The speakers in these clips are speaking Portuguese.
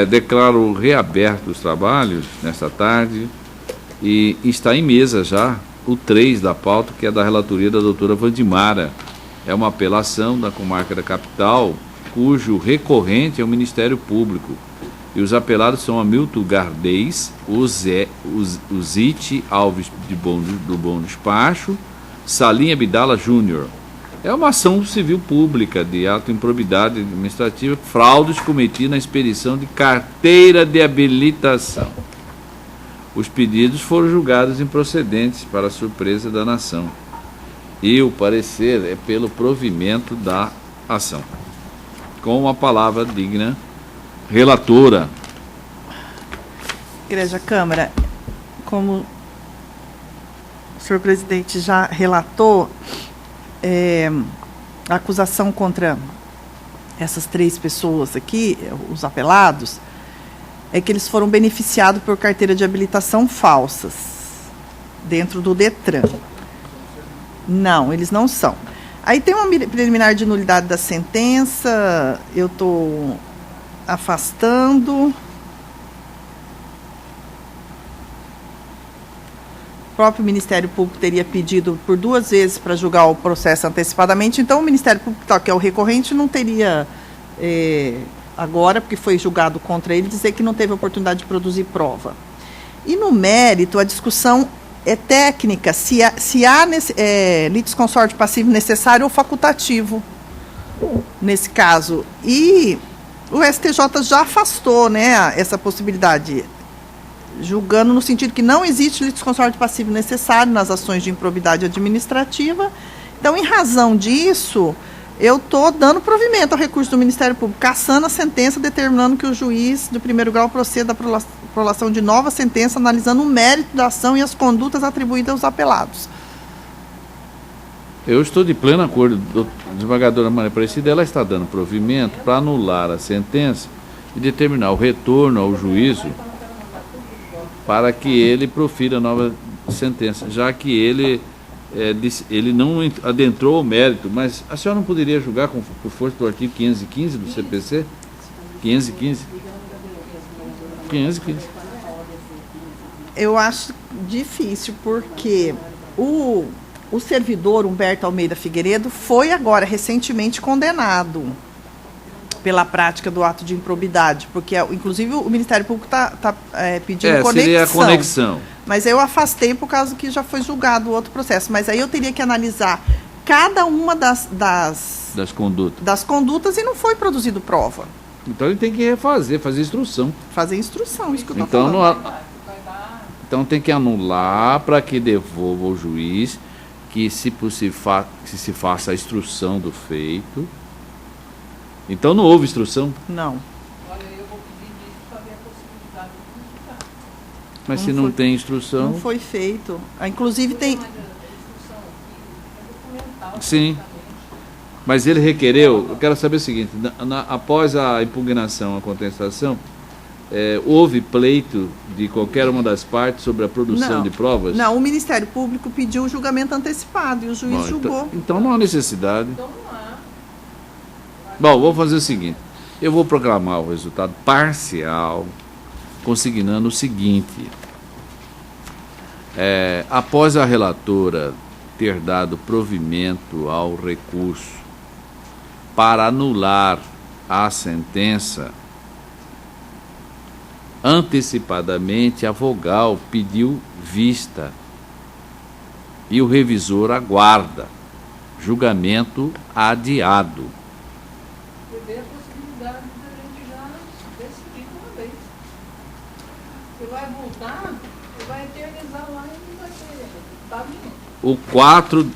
Declaro reaberto os trabalhos nesta tarde e está em mesa já o 3 da pauta, que é da relatoria da doutora Vandimara. É uma apelação da comarca da capital, cujo recorrente é o Ministério Público. E os apelados são Hamilton Gardez, Uzite Alves do Bom Despacho, Salim Abdala Júnior. É uma ação civil pública de ato de improbidade administrativa, fraudes cometidas na expedição de carteira de habilitação. Os pedidos foram julgados improcedentes, para a surpresa da nação. E o parecer é pelo provimento da ação. Com a palavra digna, relatora. Igreja Câmara, como o senhor presidente já relatou, a acusação contra essas 3 pessoas aqui, os apelados, é que eles foram beneficiados por carteira de habilitação falsas dentro do Detran. Não, eles não são. Aí tem uma preliminar de nulidade da sentença, eu estou afastando. O próprio Ministério Público teria pedido por 2 vezes para julgar o processo antecipadamente, então o Ministério Público, que é o recorrente, não teria agora, porque foi julgado contra ele, dizer que não teve oportunidade de produzir prova. E no mérito, a discussão é técnica, se há litisconsórcio passivo necessário ou facultativo, nesse caso. E o STJ já afastou, né, essa possibilidade, julgando no sentido que não existe litisconsórcio passivo necessário nas ações de improbidade administrativa. Então, em razão disso, eu estou dando provimento ao recurso do Ministério Público, cassando a sentença, determinando que o juiz do primeiro grau proceda à prolação de nova sentença, analisando o mérito da ação e as condutas atribuídas aos apelados. Eu estou de pleno acordo. A desembargadora Maria Aparecida, ela está dando provimento para anular a sentença e determinar o retorno ao juízo para que ele profira a nova sentença, já que ele não adentrou o mérito. Mas a senhora não poderia julgar por força do artigo 515 do CPC? 515? 515. Eu acho difícil, porque o servidor Humberto Almeida Figueiredo foi agora recentemente condenado pela prática do ato de improbidade, porque inclusive o Ministério Público está pedindo conexão. Seria a conexão. Mas eu afastei por causa que já foi julgado o outro processo. Mas aí eu teria que analisar cada uma das condutas e não foi produzido prova. Então ele tem que fazer instrução. Fazer instrução, isso que eu estou falando. Então tem que anular para que devolva ao juiz que se faça a instrução do feito. Então não houve instrução? Não. Olha, eu vou pedir disso para ver a possibilidade de instrução. Mas se não tem instrução... Não foi feito. Inclusive tem... Sim. Mas ele requereu... Eu quero saber o seguinte, após a impugnação, a contestação, houve pleito de qualquer uma das partes sobre a produção de provas? Não, o Ministério Público pediu o julgamento antecipado e o juiz julgou. Então não há necessidade. Bom, vou fazer o seguinte, eu vou proclamar o resultado parcial, consignando o seguinte: após a relatora ter dado provimento ao recurso para anular a sentença, antecipadamente a vogal pediu vista e o revisor aguarda julgamento adiado. Vê a possibilidade de a gente já decidir de uma vez. Você vai voltar, você vai eternizar lá e vai ter. Tá vindo. O 4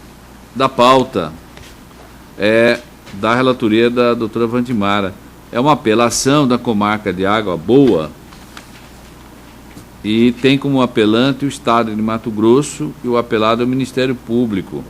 da pauta é da relatoria da doutora Vandimara. É uma apelação da comarca de Água Boa e tem como apelante o Estado de Mato Grosso e o apelado é o Ministério Público.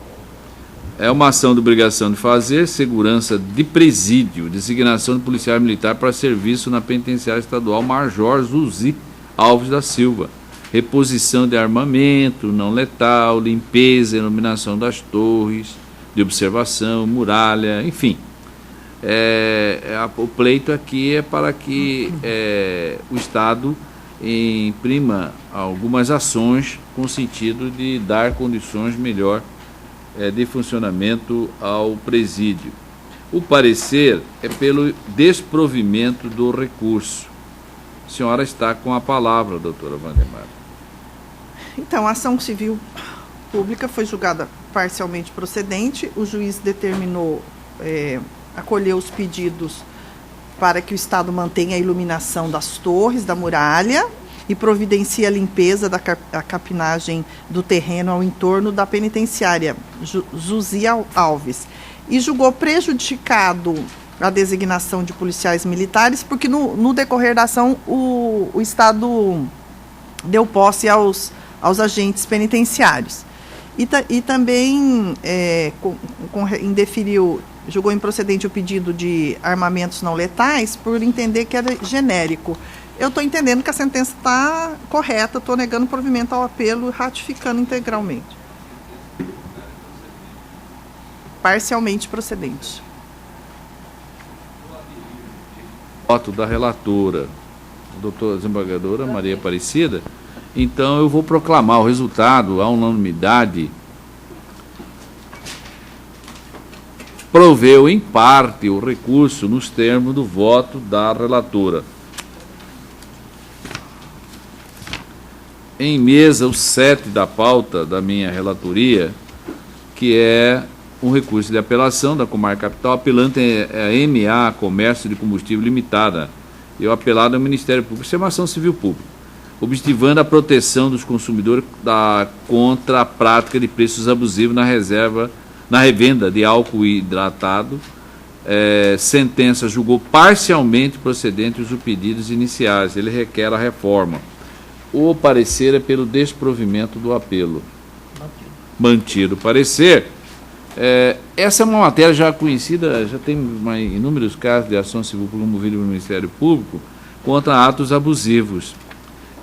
É uma ação de obrigação de fazer, segurança de presídio, designação de policial militar para serviço na penitenciária estadual Major Zuzi Alves da Silva, reposição de armamento não letal, limpeza, iluminação das torres de observação, muralha, enfim. O pleito aqui é para que o Estado imprima algumas ações com o sentido de dar condições melhor de funcionamento ao presídio. O parecer é pelo desprovimento do recurso. A senhora está com a palavra, doutora Vandemar. Então, a ação civil pública foi julgada parcialmente procedente. O juiz determinou, acolheu os pedidos para que o Estado mantenha a iluminação das torres, da muralha, e providencia a limpeza da capinagem do terreno ao entorno da penitenciária Zuzi Alves. E julgou prejudicado a designação de policiais militares, porque no decorrer da ação o Estado deu posse aos agentes penitenciários. E também indeferiu, julgou improcedente o pedido de armamentos não letais por entender que era genérico. Eu estou entendendo que a sentença está correta, estou negando provimento ao apelo e ratificando integralmente. Parcialmente procedente. Voto da relatora, a doutora desembargadora Maria Aparecida. Então, eu vou proclamar o resultado, à unanimidade. Proveu em parte o recurso nos termos do voto da relatora. Em mesa, o 7 da pauta da minha relatoria, que é um recurso de apelação da Comarca Capital, apelante é a MA Comércio de Combustível Limitada, e o apelado é o Ministério Público. Isso é uma ação civil pública, objetivando a proteção dos consumidores contra a prática de preços abusivos na revenda de álcool hidratado. Sentença julgou parcialmente procedentes os pedidos iniciais. Ele requer a reforma. O parecer é pelo desprovimento do apelo. Mantido o parecer. Essa é uma matéria já conhecida, já tem inúmeros casos de ação civil promovida pelo Ministério Público contra atos abusivos.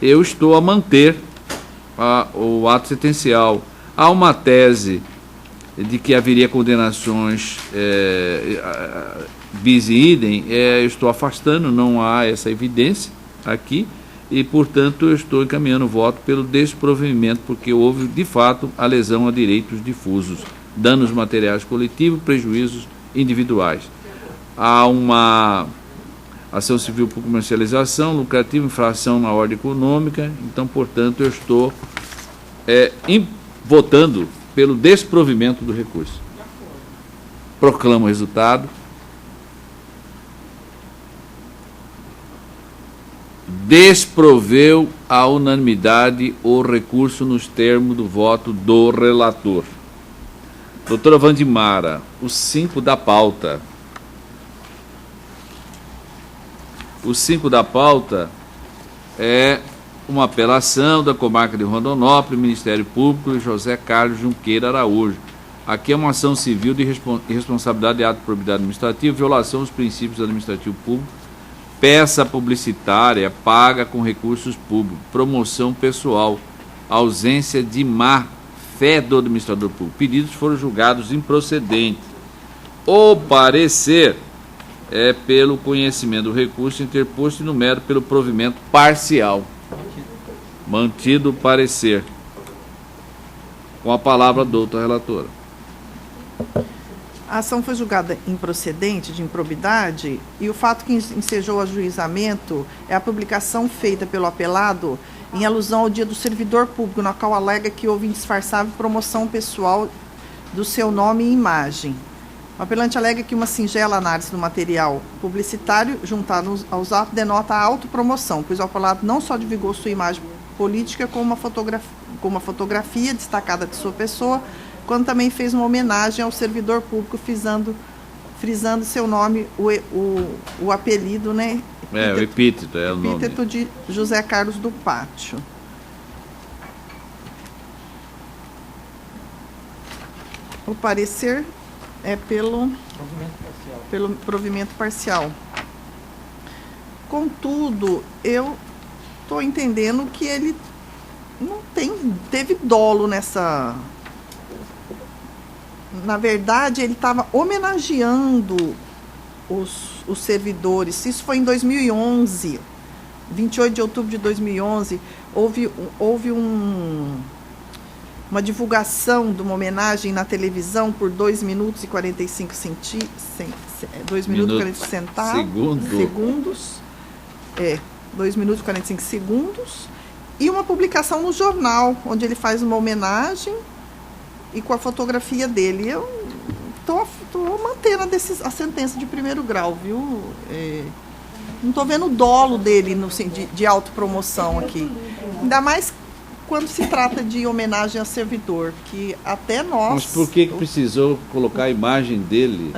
Eu estou a manter o ato sentencial. Há uma tese de que haveria condenações bis idem, eu estou afastando, não há essa evidência aqui, e, portanto, eu estou encaminhando o voto pelo desprovimento, porque houve, de fato, a lesão a direitos difusos, danos materiais coletivos, prejuízos individuais. Há uma ação civil por comercialização lucrativa, infração na ordem econômica, então, portanto, eu estou votando pelo desprovimento do recurso. Proclamo o resultado. Desproveu a unanimidade o recurso nos termos do voto do relator. Doutora Wandimara, o 5 da pauta. O 5 da pauta é uma apelação da Comarca de Rondonópolis, Ministério Público e José Carlos Junqueira Araújo. Aqui é uma ação civil de irresponsabilidade de ato de probidade administrativa, violação dos princípios administrativos públicos, peça publicitária paga com recursos públicos, promoção pessoal, ausência de má fé do administrador público. Pedidos foram julgados improcedentes. O parecer é pelo conhecimento do recurso interposto e no mérito pelo provimento parcial. Mantido o parecer. Com a palavra, doutora relatora. A ação foi julgada improcedente, de improbidade, e o fato que ensejou o ajuizamento é a publicação feita pelo apelado em alusão ao Dia do Servidor Público, na qual alega que houve indisfarçável promoção pessoal do seu nome e imagem. O apelante alega que uma singela análise do material publicitário juntado aos atos denota a autopromoção, pois o apelado não só divulgou sua imagem política com uma fotografia destacada de sua pessoa, quando também fez uma homenagem ao servidor público, frisando seu nome, o apelido, né? O epíteto, o nome. Epíteto de José Carlos do Pátio. O parecer é pelo provimento parcial. Contudo, eu estou entendendo que ele não teve dolo nessa. Na verdade, ele estava homenageando os servidores. Isso foi em 2011, 28 de outubro de 2011, houve uma divulgação de uma homenagem na televisão por 2 minutos e 45 segundos. 2 minutos e 45 segundos. E uma publicação no jornal, onde ele faz uma homenagem e com a fotografia dele. Eu estou mantendo a sentença de primeiro grau, viu? Não estou vendo o dolo dele de autopromoção aqui. Ainda mais quando se trata de homenagem a servidor, que até nós... Mas por que precisou colocar a imagem dele?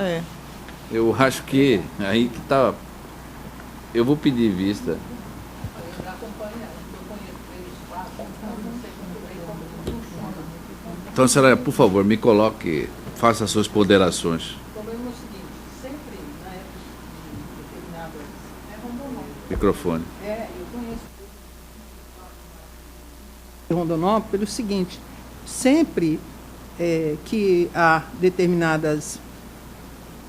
Eu acho que aí que está... Eu vou pedir vista. Então, senhora, por favor, me coloque, faça as suas ponderações. O problema é o seguinte, sempre na época de determinadas... Microfone. Eu Rondonópolis pelo seguinte: sempre que há determinadas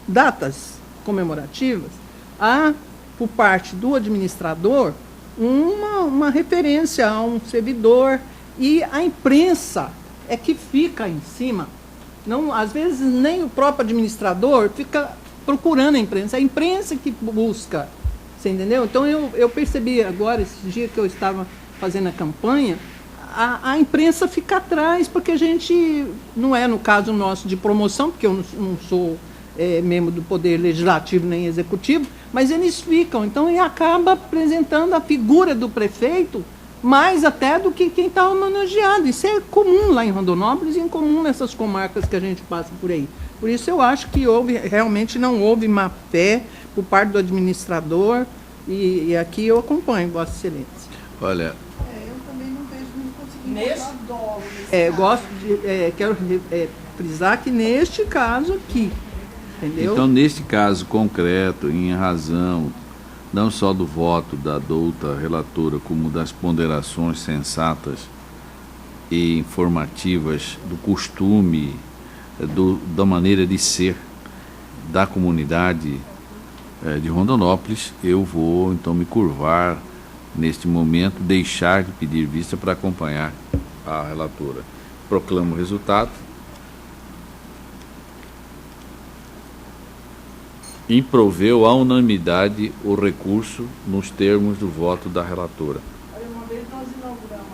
datas comemorativas, há, por parte do administrador, uma referência a um servidor, e a imprensa é que fica em cima. Não, às vezes nem o próprio administrador fica procurando a imprensa, é a imprensa que busca, você entendeu? Então eu percebi agora, esse dia que eu estava fazendo a campanha, a imprensa fica atrás, porque a gente, não é no caso nosso de promoção, porque eu não sou membro do Poder Legislativo nem Executivo, mas eles ficam, então, e acaba apresentando a figura do prefeito mais até do que quem está homenageado. Isso é comum lá em Rondonópolis e é comum nessas comarcas que a gente passa por aí. Por isso eu acho que realmente não houve má fé por parte do administrador, e aqui eu acompanho, Vossa Excelência. Olha, Eu também não vejo conseguindo encontrar dolo nesse caso. Quero frisar que neste caso aqui, entendeu? então, neste caso concreto, em razão não só do voto da douta relatora, como das ponderações sensatas e informativas do costume, da maneira de ser da comunidade de Rondonópolis, eu vou então me curvar neste momento, deixar de pedir vista para acompanhar a relatora. Proclamo o resultado. Improveu à unanimidade o recurso nos termos do voto da relatora. Olha, uma vez nós inauguramos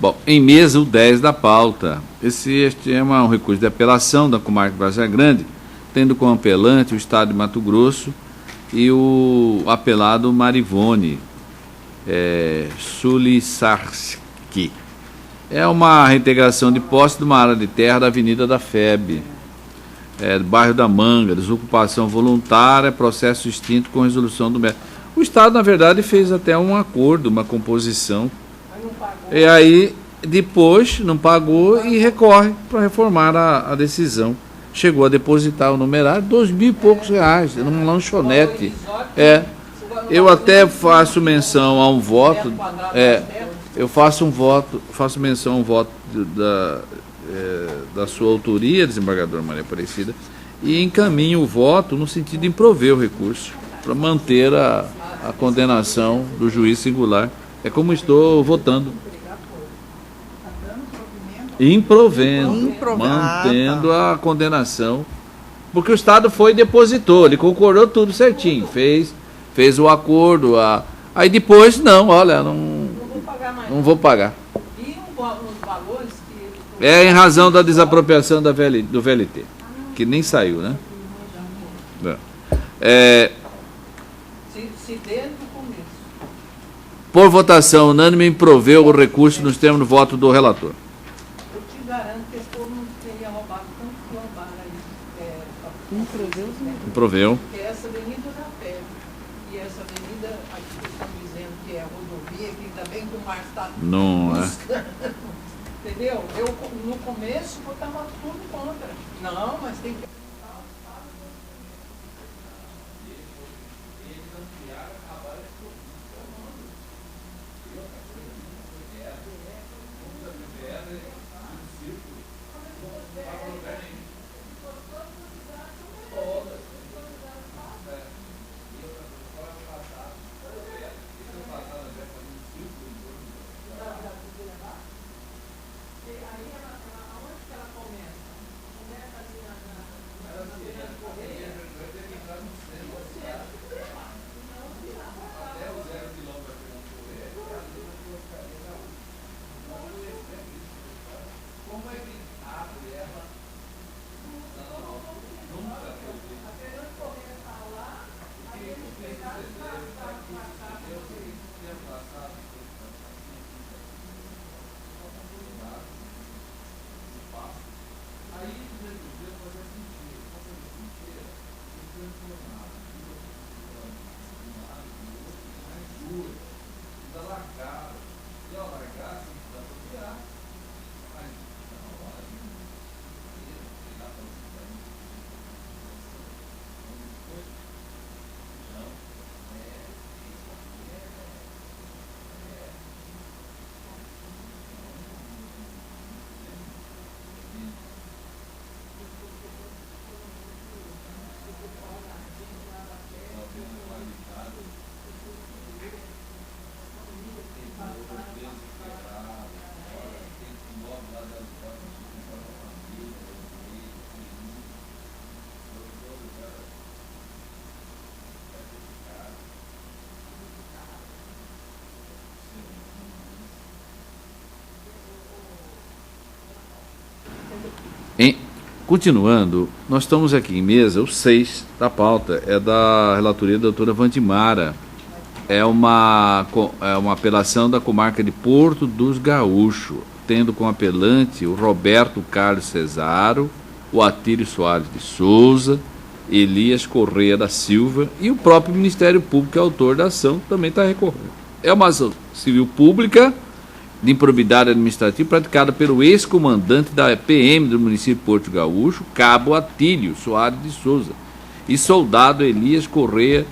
Bom, em mesa o 10 da pauta. Este é um recurso de apelação da comarca de Várzea Grande, tendo como apelante o Estado de Mato Grosso e o apelado Marivone Sulissarski. É uma reintegração de posse de uma área de terra da Avenida da FEB, do bairro da Manga, desocupação voluntária, processo extinto com resolução do MEC. O Estado, na verdade, fez até um acordo, uma composição. E aí, depois, não pagou e recorre para reformar a decisão. Chegou a depositar o numerário, R$2.000 e poucos, num lanchonete. Eu até faço menção a um voto, eu faço menção a um voto da sua autoria, desembargadora Maria Aparecida, e encaminho o voto no sentido de improver o recurso, para manter a condenação do juiz singular. É como estou votando. Improvendo, mantendo a condenação, porque o Estado foi e depositou, ele concordou tudo certinho, fez o acordo, aí depois, não vou pagar. E os valores que... É em razão da desapropriação do VLT, que nem saiu, né? Se desde o começo. Por votação unânime, improveu o recurso nos termos do voto do relator. Eu te garanto que esse povo não teria roubado tanto que roubaram aí. Improveu. Porque essa avenida da Fé e essa avenida, aqui que estão dizendo que é rodovia, que ainda bem que o mar está Não é. buscando. Entendeu? Eu, no começo, botava tudo contra. Não, mas tem que... Continuando, nós estamos aqui em mesa, o 6 da pauta é da relatoria da doutora Wandimara. É uma apelação da comarca de Porto dos Gaúchos, tendo como apelante o Roberto Carlos Cesaro, o Atílio Soares de Souza, Elias Correia da Silva e o próprio Ministério Público, que é autor da ação, também está recorrendo. É uma ação civil pública de improbidade administrativa praticada pelo ex-comandante da PM do município de Porto Gaúcho, Cabo Atílio Soares de Souza, e soldado Elias Correia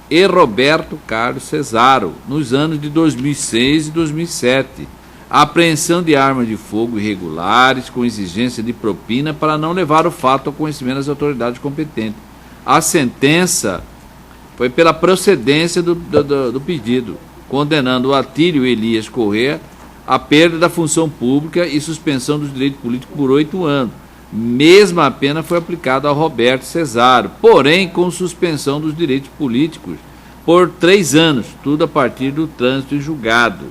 e Roberto Carlos Cesaro, nos anos de 2006 e 2007. A apreensão de armas de fogo irregulares com exigência de propina para não levar o fato ao conhecimento das autoridades competentes. A sentença foi pela procedência do pedido, condenando o Atílio Elias Correia a perda da função pública e suspensão dos direitos políticos por 8 anos. Mesma pena foi aplicada ao Roberto Cesaro, porém com suspensão dos direitos políticos por 3 anos, tudo a partir do trânsito em julgado.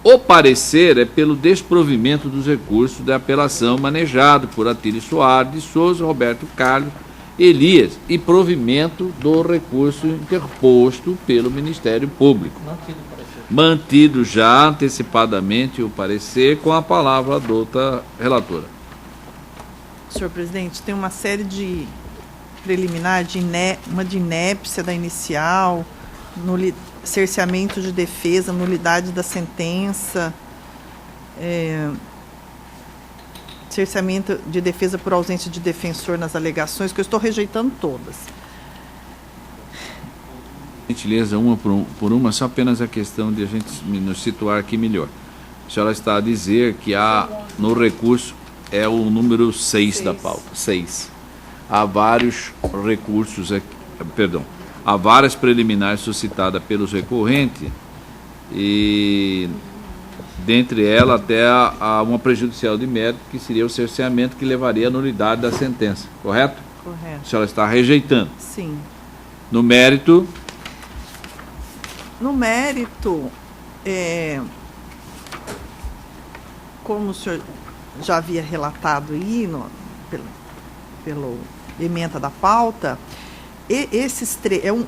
O parecer é pelo desprovimento dos recursos da apelação manejado por Atílio Soares de Souza, Roberto Carlos, Elias, e provimento do recurso interposto pelo Ministério Público. Mantido já antecipadamente o parecer, com a palavra a doutora relatora. Senhor presidente, tem uma série de preliminar, uma de inépcia da inicial, cerceamento de defesa, nulidade da sentença, cerceamento de defesa por ausência de defensor nas alegações, que eu estou rejeitando todas. Gentileza, uma por uma, só apenas a questão de a gente nos situar aqui melhor. A senhora está a dizer que há no recurso, é o número 6 da pauta, 6. Há vários recursos aqui, há várias preliminares suscitadas pelos recorrentes e dentre elas até há uma prejudicial de mérito, que seria o cerceamento que levaria à nulidade da sentença, correto? Correto. A senhora está rejeitando. Sim. No mérito, como o senhor já havia relatado aí pelo ementa da pauta, esses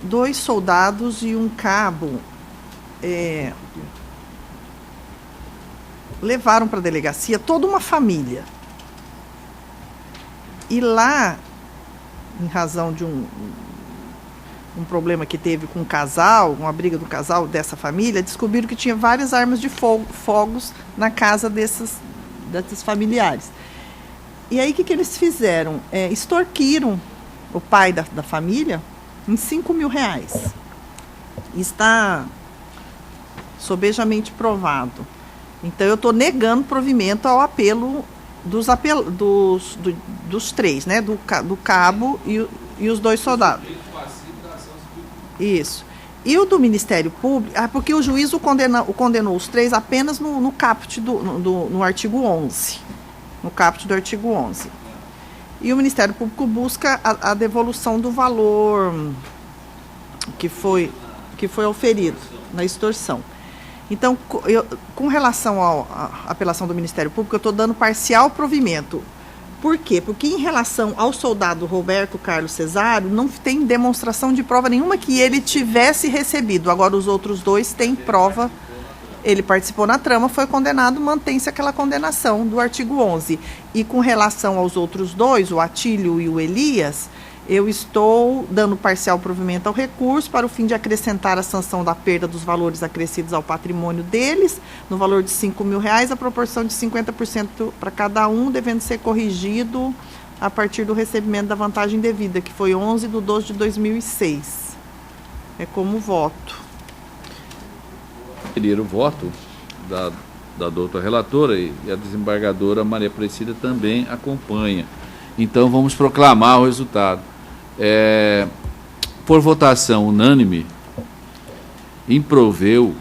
2 soldados e um cabo levaram para a delegacia toda uma família. E lá, em razão de um problema que teve com um casal, uma briga do casal dessa família, descobriram que tinha várias armas de fogos na casa desses familiares. E aí, o que eles fizeram? Extorquiram o pai da família em R$5.000. Está sobejamente provado. Então, eu estou negando provimento ao apelo dos três, né? Do cabo e os 2 soldados. Isso. E o do Ministério Público, porque o juiz condenou os 3 apenas no caput no artigo 11. No caput do artigo 11. E o Ministério Público busca a devolução do valor que foi oferido na extorsão. Então, com relação à apelação do Ministério Público, eu estou dando parcial provimento. Por quê? Porque em relação ao soldado Roberto Carlos Cesário, não tem demonstração de prova nenhuma que ele tivesse recebido. Agora, os outros 2 têm prova. Ele participou na trama, foi condenado, mantém-se aquela condenação do artigo 11. E com relação aos outros 2, o Atílio e o Elias, eu estou dando parcial provimento ao recurso para o fim de acrescentar a sanção da perda dos valores acrescidos ao patrimônio deles, no valor de R$5.000, a proporção de 50% para cada um, devendo ser corrigido a partir do recebimento da vantagem devida, que foi 11/12/2006. É como voto. Pedir o voto da doutora relatora e a desembargadora Maria Aparecida também acompanha. Então, vamos proclamar o resultado. Por votação unânime, improveu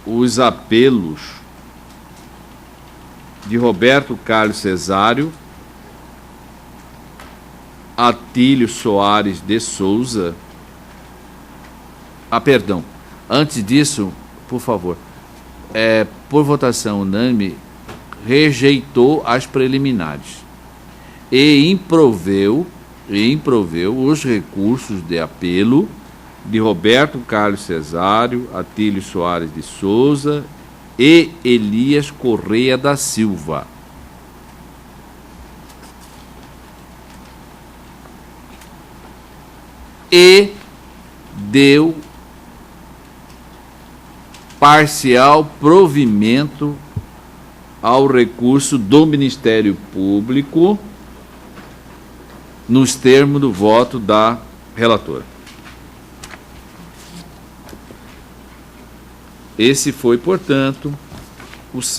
os apelos de Roberto Carlos Cesário, Atílio Soares de Souza. Perdão, antes disso, por favor, por votação unânime, rejeitou as preliminares e improveu os recursos de apelo de Roberto Carlos Cesário, Atílio Soares de Souza e Elias Correia da Silva. E deu parcial provimento ao recurso do Ministério Público nos termos do voto da relatora. Esse foi, portanto,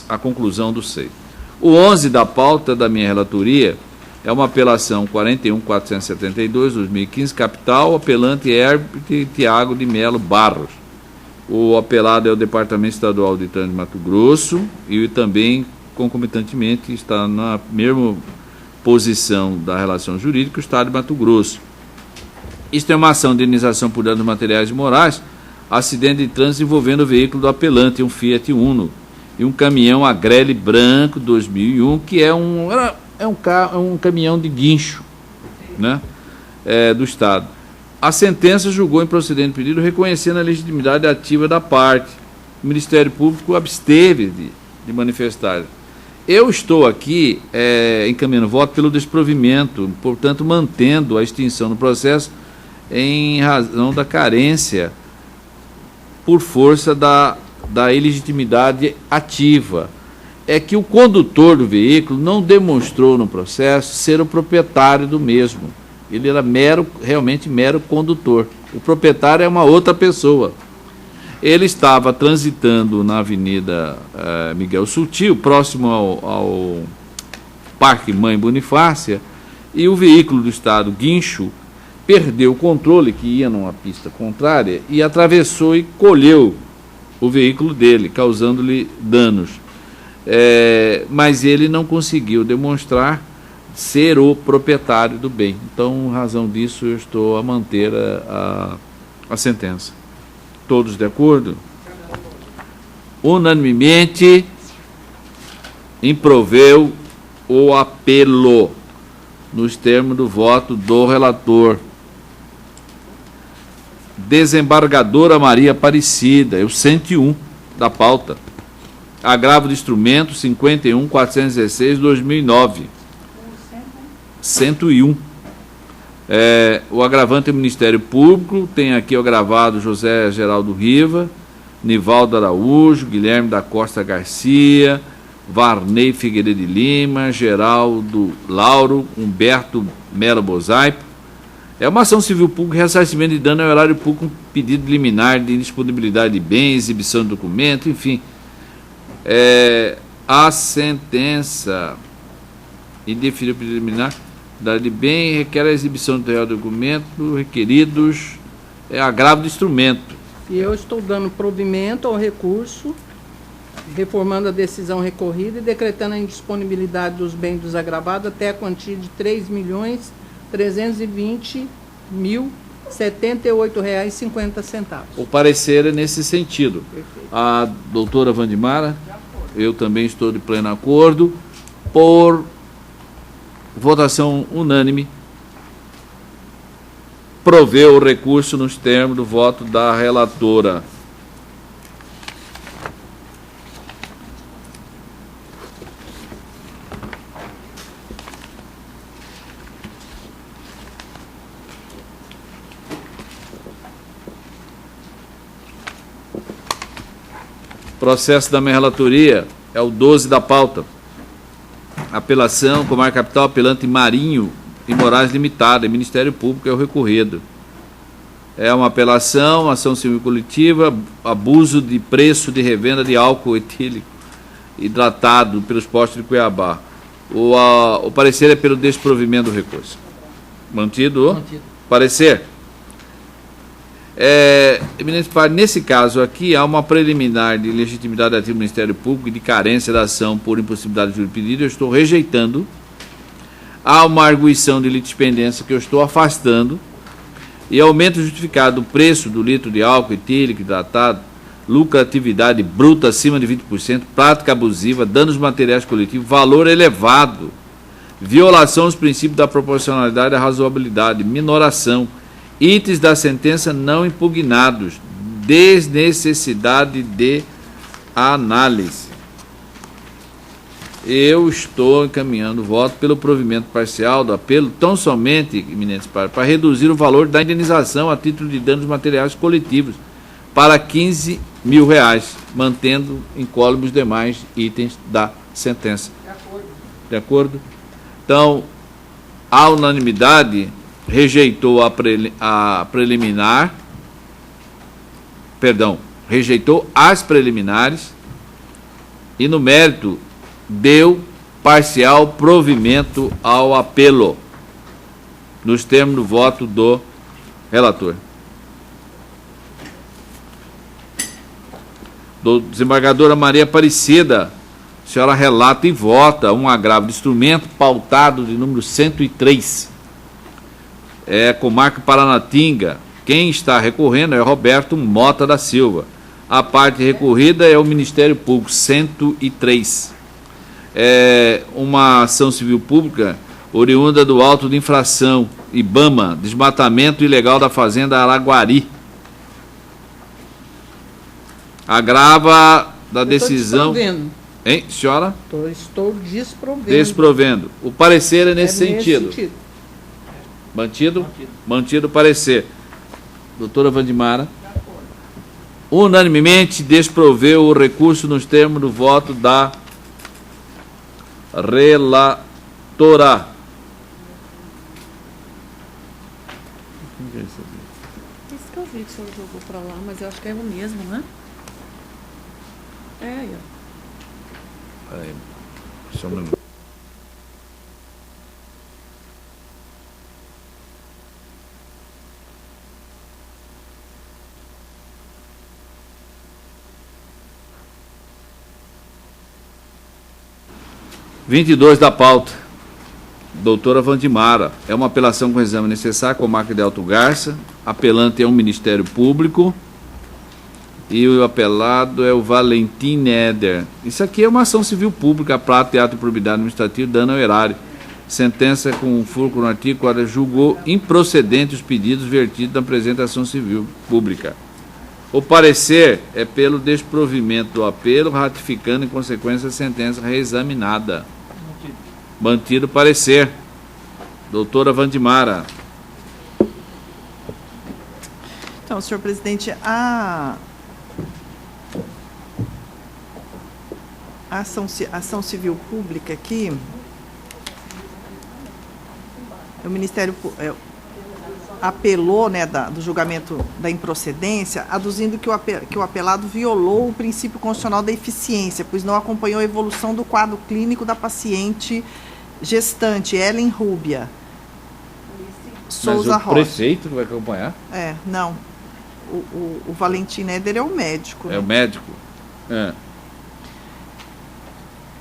a conclusão do SEI. O 11 da pauta da minha relatoria é uma apelação 41.472/2015, capital, apelante Herbert Tiago de Melo Barros. O apelado é o Departamento Estadual de Trânsito de Mato Grosso e também, concomitantemente, está na mesma posição da relação jurídica, o Estado de Mato Grosso. Isto é uma ação de indenização por danos materiais e morais, acidente de trânsito envolvendo o veículo do apelante, um Fiat Uno, e um caminhão Agrelli branco 2001, que é um caminhão de guincho, né, do Estado. A sentença julgou improcedente o pedido, reconhecendo a legitimidade ativa da parte. O Ministério Público absteve de manifestar. Eu estou aqui encaminhando voto pelo desprovimento, portanto, mantendo a extinção do processo em razão da carência por força da ilegitimidade ativa. É que o condutor do veículo não demonstrou no processo ser o proprietário do mesmo. Ele era realmente mero condutor. O proprietário é uma outra pessoa. Ele estava transitando na Avenida Miguel Sutil, próximo ao Parque Mãe Bonifácia, e o veículo do Estado, guincho, perdeu o controle, que ia numa pista contrária, e atravessou e colheu o veículo dele, causando-lhe danos. Mas ele não conseguiu demonstrar ser o proprietário do bem. Então, em razão disso, eu estou a manter a sentença. Todos de acordo? Unanimemente, improveu o apelo, nos termos do voto do relator. Desembargadora Maria Aparecida, é o 101 da pauta. Agravo de instrumento 51.416/2009. 101. O agravante é o Ministério Público, tem aqui o agravado José Geraldo Riva, Nivaldo Araújo, Guilherme da Costa Garcia, Varney Figueiredo de Lima, Geraldo Lauro, Humberto Melo Bozaipo. É uma ação civil pública, ressarcimento de dano ao erário público, um pedido liminar de indisponibilidade de bens, exibição de documento, enfim. A sentença indeferir o pedido liminar de bem requer a exibição do real documento requeridos, agravo do instrumento. E eu estou dando provimento ao recurso, reformando a decisão recorrida e decretando a indisponibilidade dos bens dos agravados até a quantia de R$ 3.320.078,50. O parecer é nesse sentido. Perfeito. A doutora Wandimara, eu também estou de pleno acordo, por votação unânime, proveu o recurso nos termos do voto da relatora. Processo da minha relatoria é o 12 da pauta. Apelação, Comarca Capital, apelante Marinho e Moraes Limitada, Ministério Público é o recorrido. É uma apelação, ação civil coletiva, abuso de preço de revenda de álcool etílico hidratado pelos postos de Cuiabá. O parecer é pelo desprovimento do recurso. Mantido? Mantido. Parecer? Eminente par, nesse caso aqui, há uma preliminar de legitimidade ativa do Ministério Público e de carência da ação por impossibilidade de pedido. Eu estou rejeitando. Há uma arguição de litispendência que eu estou afastando. E aumento justificado do preço do litro de álcool etílico hidratado, lucratividade bruta acima de 20%, prática abusiva, danos materiais coletivos, valor elevado, violação aos princípios da proporcionalidade e da razoabilidade, minoração, itens da sentença não impugnados, desnecessidade de análise. Eu estou encaminhando o voto pelo provimento parcial do apelo, tão somente, eminentes pares, para reduzir o valor da indenização a título de danos materiais coletivos para R$ 15 mil, mantendo incólume os demais itens da sentença. De acordo. De acordo? Então, a unanimidade rejeitou rejeitou as preliminares e, no mérito, deu parcial provimento ao apelo, nos termos do voto do relator. Desembargadora Maria Aparecida, a senhora relata e vota um agravo de instrumento pautado de número 103. Comarca Paranatinga. Quem está recorrendo é Roberto Mota da Silva. A parte recorrida é o Ministério Público, 103. Uma ação civil pública oriunda do auto de infração IBAMA, desmatamento ilegal da fazenda Araguari. Agrava da decisão... Hein, senhora? Estou desprovendo. Desprovendo. O parecer é nesse sentido. Mantido? Mantido o parecer. Doutora Wandimara. Unanimemente desproveu o recurso nos termos do voto da relatora. Isso que eu vi que o senhor jogou para lá, mas eu acho que é o mesmo, né? Aí, ó. Peraí, só um minuto. (22) da pauta. Doutora Wandimara. É uma apelação com exame necessário, comarca de Alto Garça. Apelante é um Ministério Público. E o apelado é o Valentim Neder. Isso aqui é uma ação civil pública, prato e ato de probidade administrativa, dano ao erário. Sentença com fulcro no artigo 4 julgou improcedente os pedidos vertidos na apresentação civil pública. O parecer é pelo desprovimento do apelo, ratificando em consequência a sentença reexaminada. Mantido o parecer. Doutora Wandimara. Então, senhor presidente, a A ação civil pública aqui, o Ministério apelou, né, do julgamento da improcedência, aduzindo que o apelado violou o princípio constitucional da eficiência, pois não acompanhou a evolução do quadro clínico da paciente gestante, Ellen Rúbia Souza Mas o Rocha. prefeito que vai acompanhar? Não. O Valentim Neder é o médico. É o médico?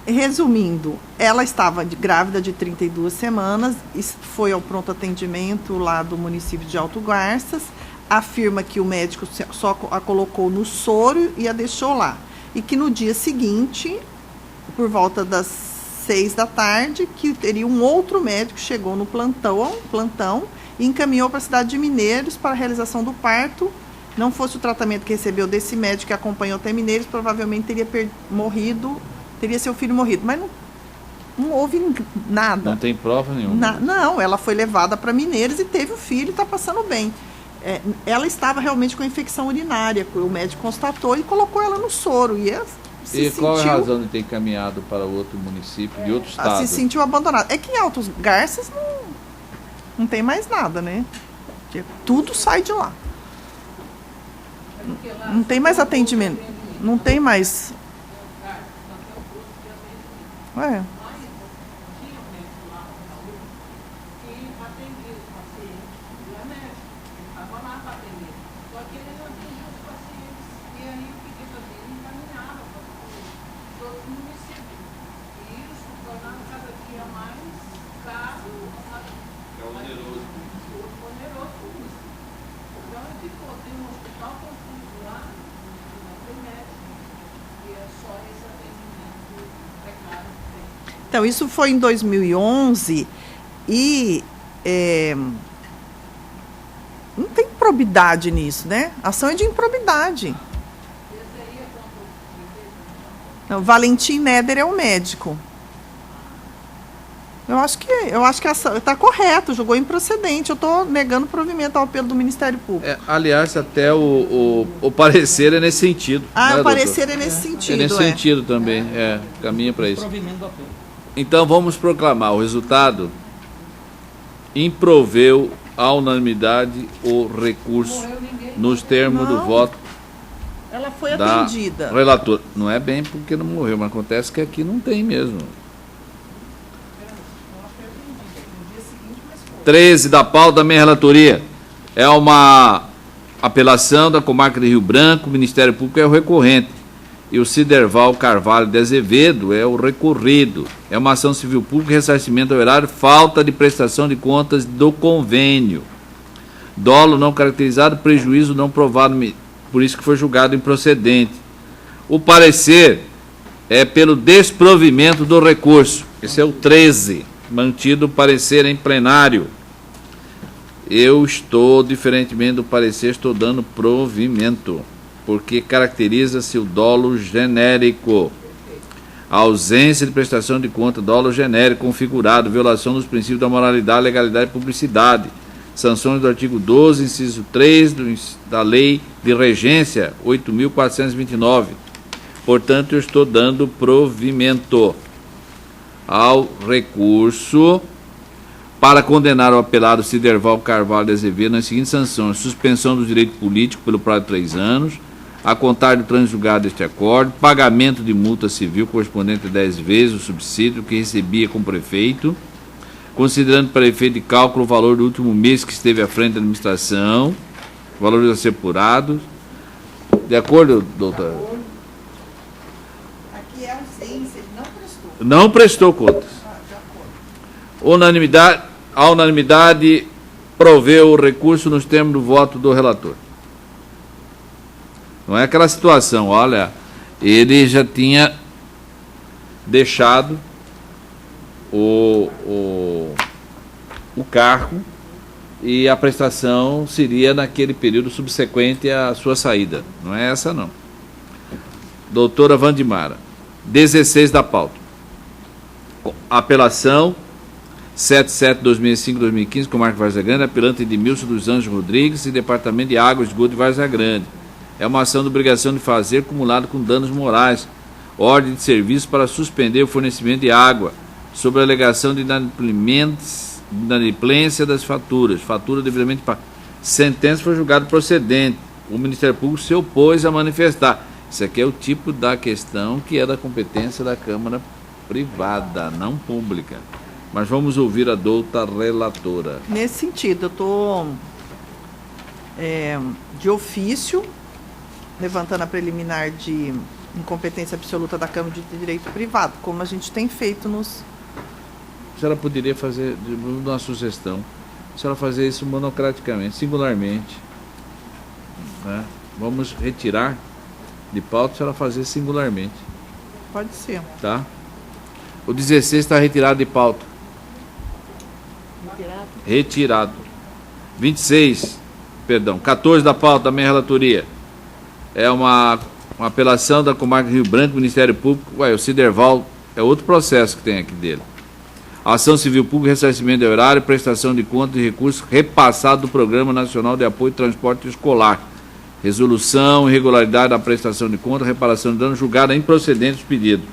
Resumindo, ela estava grávida de 32 semanas, foi ao pronto atendimento lá do município de Alto Garças, afirma que o médico só a colocou no soro e a deixou lá. E que no dia seguinte, por volta das 6 da tarde, que teria um outro médico que chegou no plantão e encaminhou para a cidade de Mineiros para a realização do parto. Não fosse o tratamento que recebeu desse médico que acompanhou até Mineiros, provavelmente teria seu filho morrido. Mas não houve nada. Não tem prova nenhuma. Não, ela foi levada para Mineiros e teve o filho e está passando bem. Ela estava realmente com infecção urinária, o médico constatou e colocou ela no soro. E qual é a razão de ter encaminhado para outro município, de outro estado? Se sentiu abandonada. É que em Altos Garças não tem mais nada, né? Porque tudo sai de lá. Não tem mais atendimento. Não tem mais. Então, isso foi em 2011 e não tem improbidade nisso, né? A ação é de improbidade. Não, Valentim Neder é o médico. Eu acho que a ação está correto, julgou improcedente. Eu estou negando provimento ao apelo do Ministério Público. Aliás, até o parecer é nesse sentido. O parecer é nesse sentido. É nesse sentido também, caminha para isso. Então vamos proclamar o resultado. Improveu à unanimidade o recurso nos termos do voto. Ela foi atendida. Relator. Não é bem porque não morreu, mas acontece que aqui não tem mesmo. 13 da pauta da minha relatoria. É uma apelação da comarca de Rio Branco, o Ministério Público é o recorrente. E o Ciderval Carvalho de Azevedo é o recorrido. É uma ação civil pública, ressarcimento ao erário, falta de prestação de contas do convênio. Dolo não caracterizado, prejuízo não provado, por isso que foi julgado improcedente. O parecer é pelo desprovimento do recurso. Esse é o 13, mantido o parecer em plenário. Eu estou, diferentemente do parecer, estou dando provimento, porque caracteriza-se o dolo genérico. A ausência de prestação de conta, dolo genérico configurado, violação dos princípios da moralidade, legalidade e publicidade. Sanções do artigo 12, inciso 3 da Lei de Regência 8.429. Portanto, eu estou dando provimento ao recurso para condenar o apelado Ciderval Carvalho de Azevedo nas seguintes sanções: suspensão do direito político pelo prazo de 3 anos, a contar do trânsito julgado deste acordo, pagamento de multa civil correspondente a 10 vezes o subsídio que recebia com o prefeito, considerando para efeito de cálculo o valor do último mês que esteve à frente da administração, valores a ser apurados. De acordo, doutor? Aqui é ausência, ele não prestou. Não prestou contas. A unanimidade proveu o recurso nos termos do voto do relator. Não é aquela situação, olha, ele já tinha deixado o cargo e a prestação seria naquele período subsequente à sua saída. Não é essa, não. Doutora Vandimara, 16 da pauta. Apelação 77-2005-2015, Comarca Várzea Grande, apelante Edmilson dos Anjos Rodrigues e Departamento de Água e Esgoto de Várzea Grande. É uma ação de obrigação de fazer acumulada com danos morais. ordem de serviço para suspender o fornecimento de água, sob a alegação de inadimplência das faturas. Fatura devidamente paga. Sentença foi julgada procedente. O Ministério Público se opôs a manifestar. Isso aqui é o tipo da questão que é da competência da Câmara privada, não pública. Mas vamos ouvir a douta relatora. Nesse sentido, eu estou de ofício, levantando a preliminar de incompetência absoluta da Câmara de Direito Privado, como a gente tem feito nos... A senhora poderia fazer, uma sugestão, a senhora fazer isso monocraticamente, singularmente. Né? Vamos retirar de pauta, a senhora fazer singularmente. Pode ser. Tá? O 16 está retirado de pauta. Retirado? Retirado. 14 da pauta da minha relatoria. É uma apelação da comarca Rio Branco, Ministério Público. O Ciderval é outro processo que tem aqui dele. Ação Civil Pública, ressarcimento de horário, prestação de contas e recursos repassado do Programa Nacional de Apoio ao Transporte Escolar. Resolução, irregularidade da prestação de contas, reparação de dano, julgada improcedente os pedidos.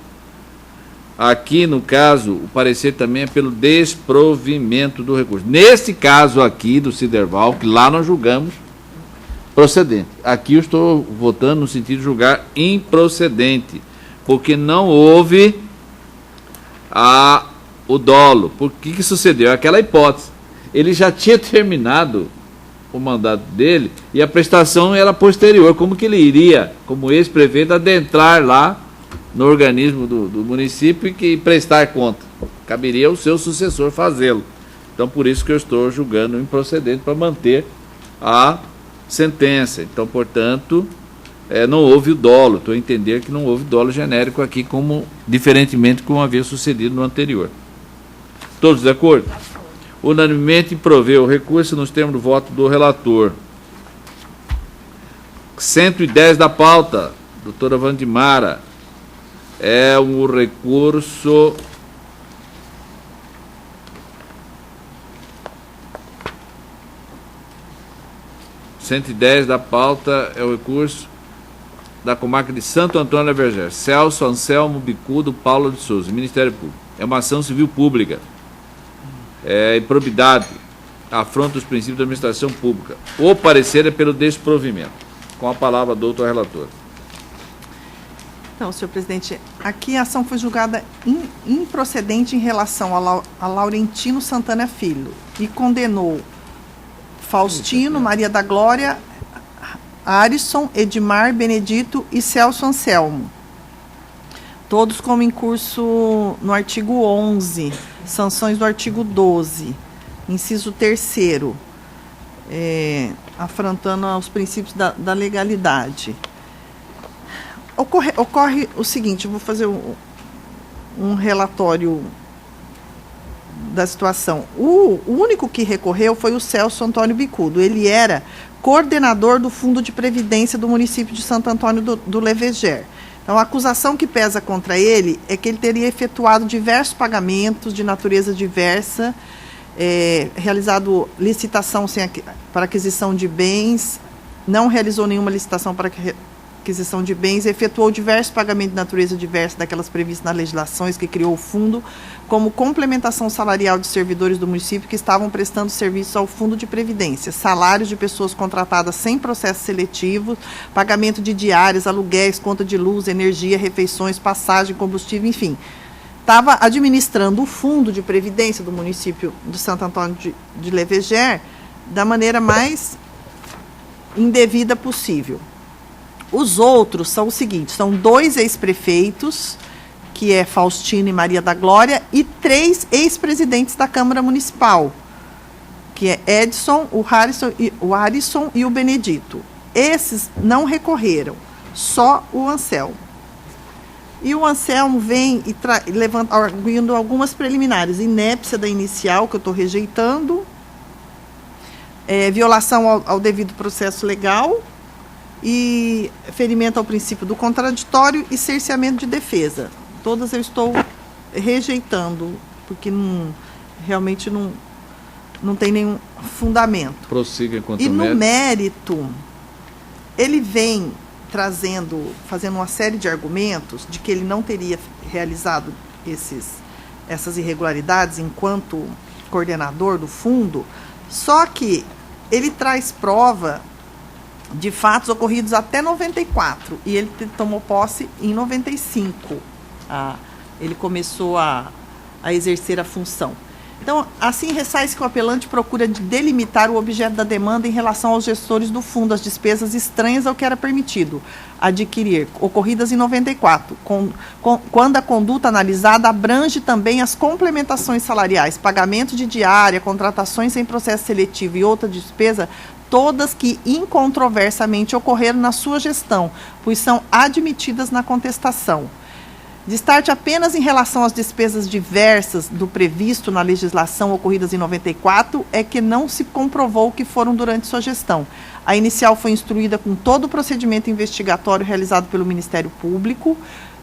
Aqui, no caso, o parecer também é pelo desprovimento do recurso. Nesse caso aqui do Ciderval, que lá nós julgamos procedente. Aqui eu estou votando no sentido de julgar improcedente, porque não houve o dolo. Por que sucedeu? Aquela hipótese. Ele já tinha terminado o mandato dele e a prestação era posterior. Como que ele iria, como ex-prefeito, adentrar lá no organismo do município e prestar conta? Caberia ao seu sucessor fazê-lo. Então, por isso que eu estou julgando improcedente, para manter a sentença. Então, portanto, não houve o dolo. Estou a entender que não houve dolo genérico aqui, diferentemente como havia sucedido no anterior. Todos de acordo? Unanimemente proveu o recurso nos termos do voto do relator. 110 da pauta, doutora Vandimara, é um recurso... ...110 da pauta é o recurso da comarca de Santo Antônio da Vergés. Celso Anselmo Bicudo Paulo de Souza, Ministério Público. É uma ação civil pública. Improbidade, afronta os princípios da administração pública. O parecer é pelo desprovimento. Com a palavra, doutor relator. Então, senhor presidente, aqui a ação foi julgada improcedente em relação a Laurentino Santana Filho e condenou Faustino, Maria da Glória, Arisson, Edmar, Benedito e Celso Anselmo. Todos como em curso no artigo 11, sanções do artigo 12, inciso 3º, afrontando aos princípios da legalidade. Ocorre o seguinte, eu vou fazer um relatório da situação. O único que recorreu foi o Celso Antônio Bicudo. Ele era coordenador do Fundo de Previdência do município de Santo Antônio do Leveger. Então, a acusação que pesa contra ele é que ele teria efetuado diversos pagamentos de natureza diversa, realizado licitação para aquisição de bens, não realizou nenhuma licitação para aquisição de bens, efetuou diversos pagamentos de natureza diversa daquelas previstas nas legislações que criou o fundo, como complementação salarial de servidores do município que estavam prestando serviços ao Fundo de Previdência, salários de pessoas contratadas sem processo seletivo, pagamento de diárias, aluguéis, conta de luz, energia, refeições, passagem, combustível, enfim. Estava administrando o Fundo de Previdência do município de Santo Antônio de Leveger da maneira mais indevida possível. Os outros são o seguinte, são 2 ex-prefeitos, que é Faustino e Maria da Glória, e 3 ex-presidentes da Câmara Municipal, que é Edson, o Arisson e o Benedito. Esses não recorreram, só o Anselmo. E o Anselmo vem e levanta, arguindo algumas preliminares, inépcia da inicial, que eu estou rejeitando, violação ao devido processo legal, e ferimento ao princípio do contraditório e cerceamento de defesa. Todas eu estou rejeitando, porque realmente não tem nenhum fundamento. Prossiga enquanto e no mérito, ele vem fazendo uma série de argumentos de que ele não teria realizado essas irregularidades enquanto coordenador do fundo, só que ele traz prova de fatos ocorridos até 94, e ele tomou posse em 95. Ele começou a exercer a função. Então, assim, ressai-se que o apelante procura delimitar o objeto da demanda em relação aos gestores do fundo, as despesas estranhas ao que era permitido adquirir, ocorridas em 94, quando a conduta analisada abrange também as complementações salariais, pagamento de diária, contratações em processo seletivo e outra despesa, todas que incontroversamente ocorreram na sua gestão, pois são admitidas na contestação. Destarte apenas em relação às despesas diversas do previsto na legislação ocorridas em 94 é que não se comprovou que foram durante sua gestão. A inicial foi instruída com todo o procedimento investigatório realizado pelo Ministério Público,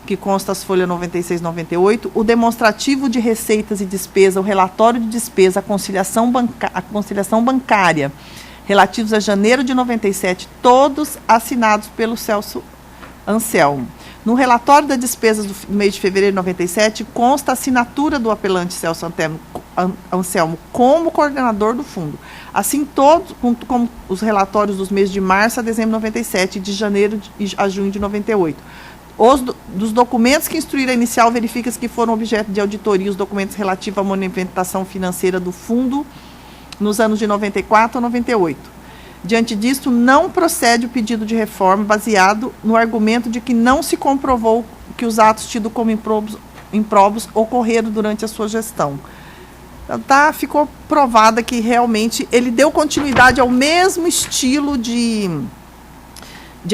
que consta as folhas 96 e 98, o demonstrativo de receitas e despesa, o relatório de despesa, a conciliação bancária, relativos a janeiro de 97, todos assinados pelo Celso Anselmo. No relatório das despesas do mês de fevereiro de 97, consta a assinatura do apelante Celso Anselmo como coordenador do fundo. Assim, todos, como os relatórios dos meses de março a dezembro de 97 e de janeiro a junho de 98. Dos documentos que instruíram a inicial, verifica-se que foram objeto de auditoria os documentos relativos à movimentação financeira do fundo nos anos de 94 a 98. Diante disto, não procede o pedido de reforma baseado no argumento de que não se comprovou que os atos tidos como improbos ocorreram durante a sua gestão. Então, ficou provada que realmente ele deu continuidade ao mesmo estilo de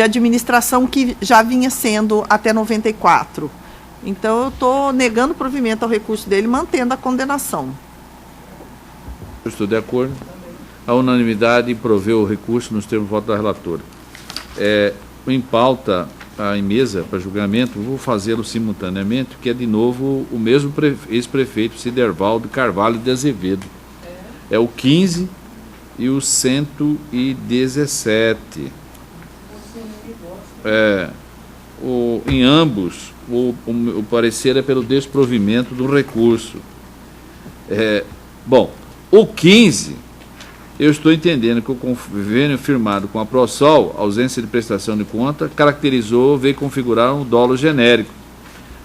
administração que já vinha sendo até 94. Então, eu estou negando provimento ao recurso dele, mantendo a condenação. Eu estou de acordo. A unanimidade proveu o recurso nos termos de voto da relatora. Em pauta, em mesa para julgamento, vou fazê-lo simultaneamente, que é de novo o mesmo ex-prefeito Cidervaldo Carvalho de Azevedo. É o 15 e o 117. Em ambos, o parecer é pelo desprovimento do recurso. Bom, o 15... Eu estou entendendo que o convênio firmado com a ProSol, ausência de prestação de conta, veio configurar um dolo genérico,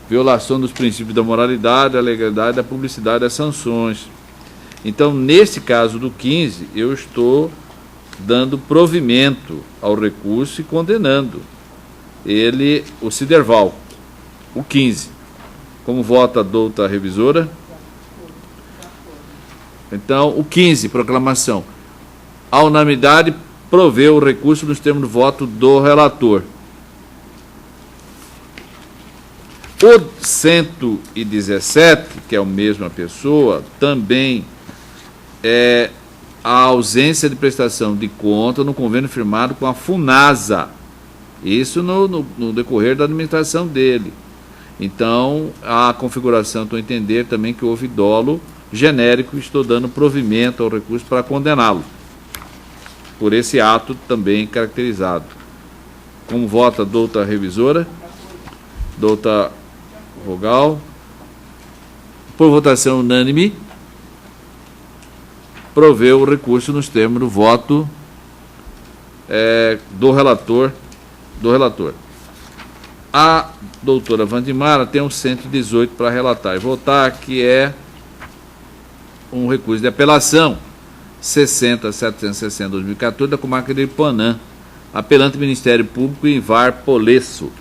violação dos princípios da moralidade, da legalidade, da publicidade das sanções. Então, nesse caso do 15, eu estou dando provimento ao recurso e condenando ele, o Ciderval, o 15. Como vota a douta revisora? Então, o 15, proclamação. A unanimidade proveu o recurso nos termos do voto do relator. O 117, que é a mesma pessoa, também é a ausência de prestação de conta no convênio firmado com a FUNASA. Isso no decorrer da administração dele. Então, a configuração, estou a entender também que houve dolo genérico, estou dando provimento ao recurso para condená-lo por esse ato também caracterizado. Como vota a douta revisora? Douta Vogal? Por votação unânime, proveu o recurso nos termos do voto do relator. A doutora Vandimara tem um 118 para relatar e votar, que é um recurso de apelação 60.760/2014 da comarca de Ipanã, apelante Ministério Público Ivar Polesso.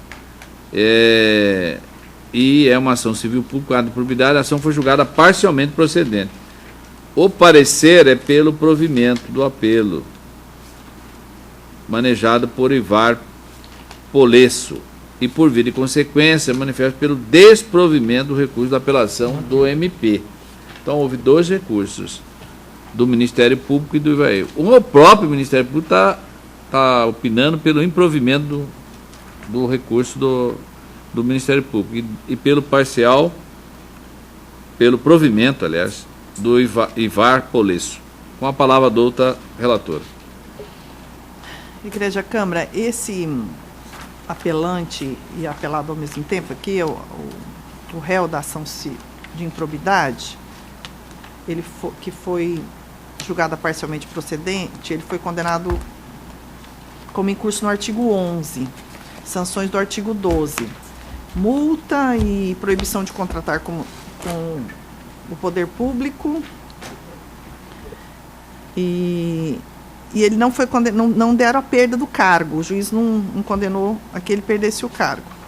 E é uma ação civil pública de probidade. A ação foi julgada parcialmente procedente. O parecer é pelo provimento do apelo, manejado por Ivar Polesso, e por via de consequência manifesta pelo desprovimento do recurso da apelação do MP. Então houve dois recursos, do Ministério Público e do Ivaí. O próprio Ministério Público está opinando pelo improvimento do recurso do Ministério Público e pelo parcial, pelo provimento, aliás, do Ivar Polesso. Com a palavra a douta relatora. Igreja Câmara, apelante e apelado ao mesmo tempo aqui, o réu da ação de improbidade, que foi julgada parcialmente procedente, ele foi condenado como incurso no artigo 11, sanções do artigo 12, multa e proibição de contratar com o poder público, e ele não foi não deram a perda do cargo, o juiz não condenou a que ele perdesse o cargo.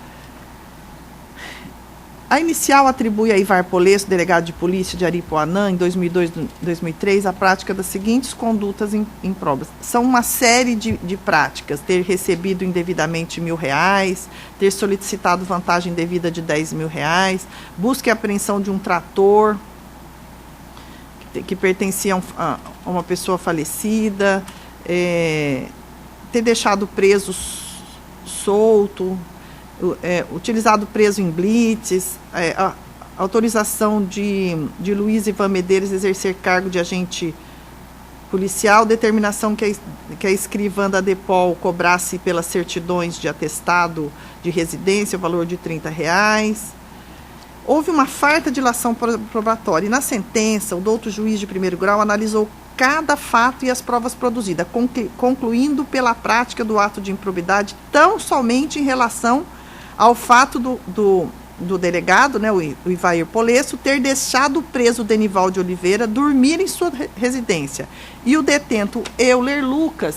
A inicial atribui a Ivar Polesso, delegado de polícia de Aripuanã, em 2002 e 2003, a prática das seguintes condutas impróprias. São uma série de práticas: ter recebido indevidamente R$1.000, ter solicitado vantagem devida de R$10.000, busca e apreensão de um trator que pertencia a uma pessoa falecida, ter deixado preso solto, utilizado preso em blitz, autorização de Luiz Ivan Medeiros exercer cargo de agente policial, determinação que a escrivã da DEPOL cobrasse pelas certidões de atestado de residência o valor de R$30. Houve uma farta dilação probatória, e na sentença o douto juiz de primeiro grau analisou cada fato e as provas produzidas, concluindo pela prática do ato de improbidade tão somente em relação ao fato do delegado, né, o Ivair Polesso, ter deixado o preso Denival de Oliveira dormir em sua residência, e o detento Euler Lucas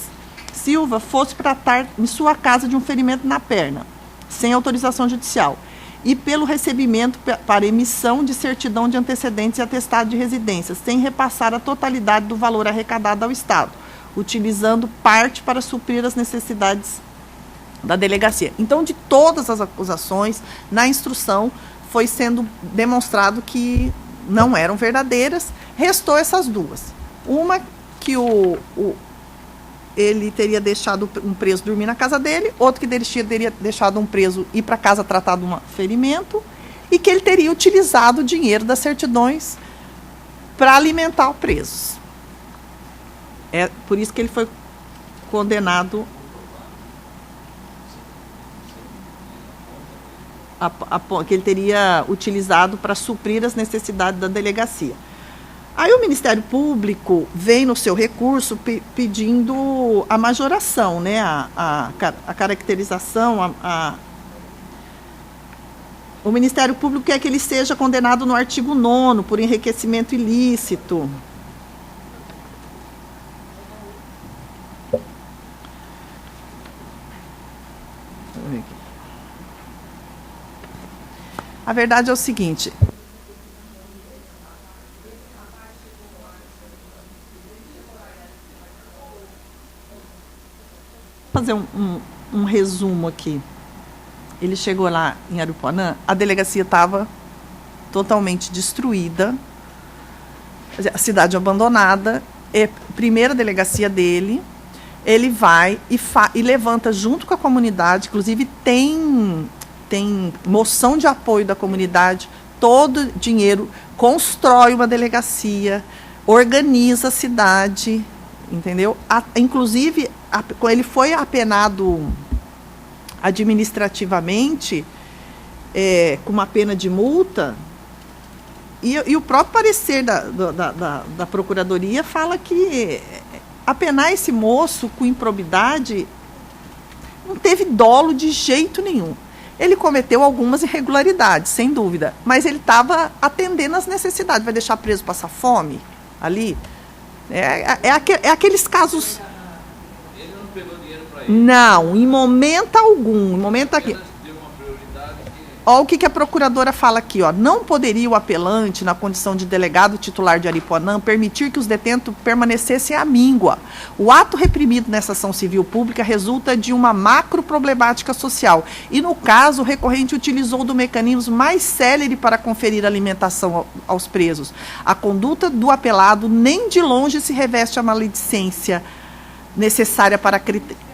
Silva fosse tratar em sua casa de um ferimento na perna, sem autorização judicial, e pelo recebimento para emissão de certidão de antecedentes e atestado de residência, sem repassar a totalidade do valor arrecadado ao Estado, utilizando parte para suprir as necessidades da delegacia. Então, de todas as acusações, na instrução foi sendo demonstrado que não eram verdadeiras. Restou essas duas. Uma, que ele teria deixado um preso dormir na casa dele, outro que ele teria deixado um preso ir para casa tratar de um ferimento, e que ele teria utilizado o dinheiro das certidões para alimentar o preso. É por isso que ele foi condenado que ele teria utilizado para suprir as necessidades da delegacia. Aí o Ministério Público vem no seu recurso pedindo a majoração, né, a caracterização. O Ministério Público quer que ele seja condenado no artigo 9º por enriquecimento ilícito. A verdade é o seguinte: vou fazer um resumo aqui. Ele chegou lá em Aripuanã, a delegacia estava totalmente destruída, a cidade abandonada, é a primeira delegacia dele. Ele vai e levanta junto com a comunidade, inclusive tem moção de apoio da comunidade, todo dinheiro, constrói uma delegacia, organiza a cidade, entendeu? Inclusive, ele foi apenado administrativamente, com uma pena de multa, e o próprio parecer da Procuradoria fala que apenar esse moço com improbidade não teve dolo de jeito nenhum. Ele cometeu algumas irregularidades, sem dúvida, mas ele estava atendendo às necessidades. Vai deixar preso passar fome ali? É aqueles casos. Ele não pegou dinheiro para ele? Não, em momento algum. Em momento aqui. Olha o que a procuradora fala aqui, ó. Não poderia o apelante, na condição de delegado titular de Aripuanã, permitir que os detentos permanecessem à míngua. O ato reprimido nessa ação civil pública resulta de uma macro problemática social. E, no caso, o recorrente utilizou do mecanismo mais célere para conferir alimentação aos presos. A conduta do apelado nem de longe se reveste a maledicência necessária para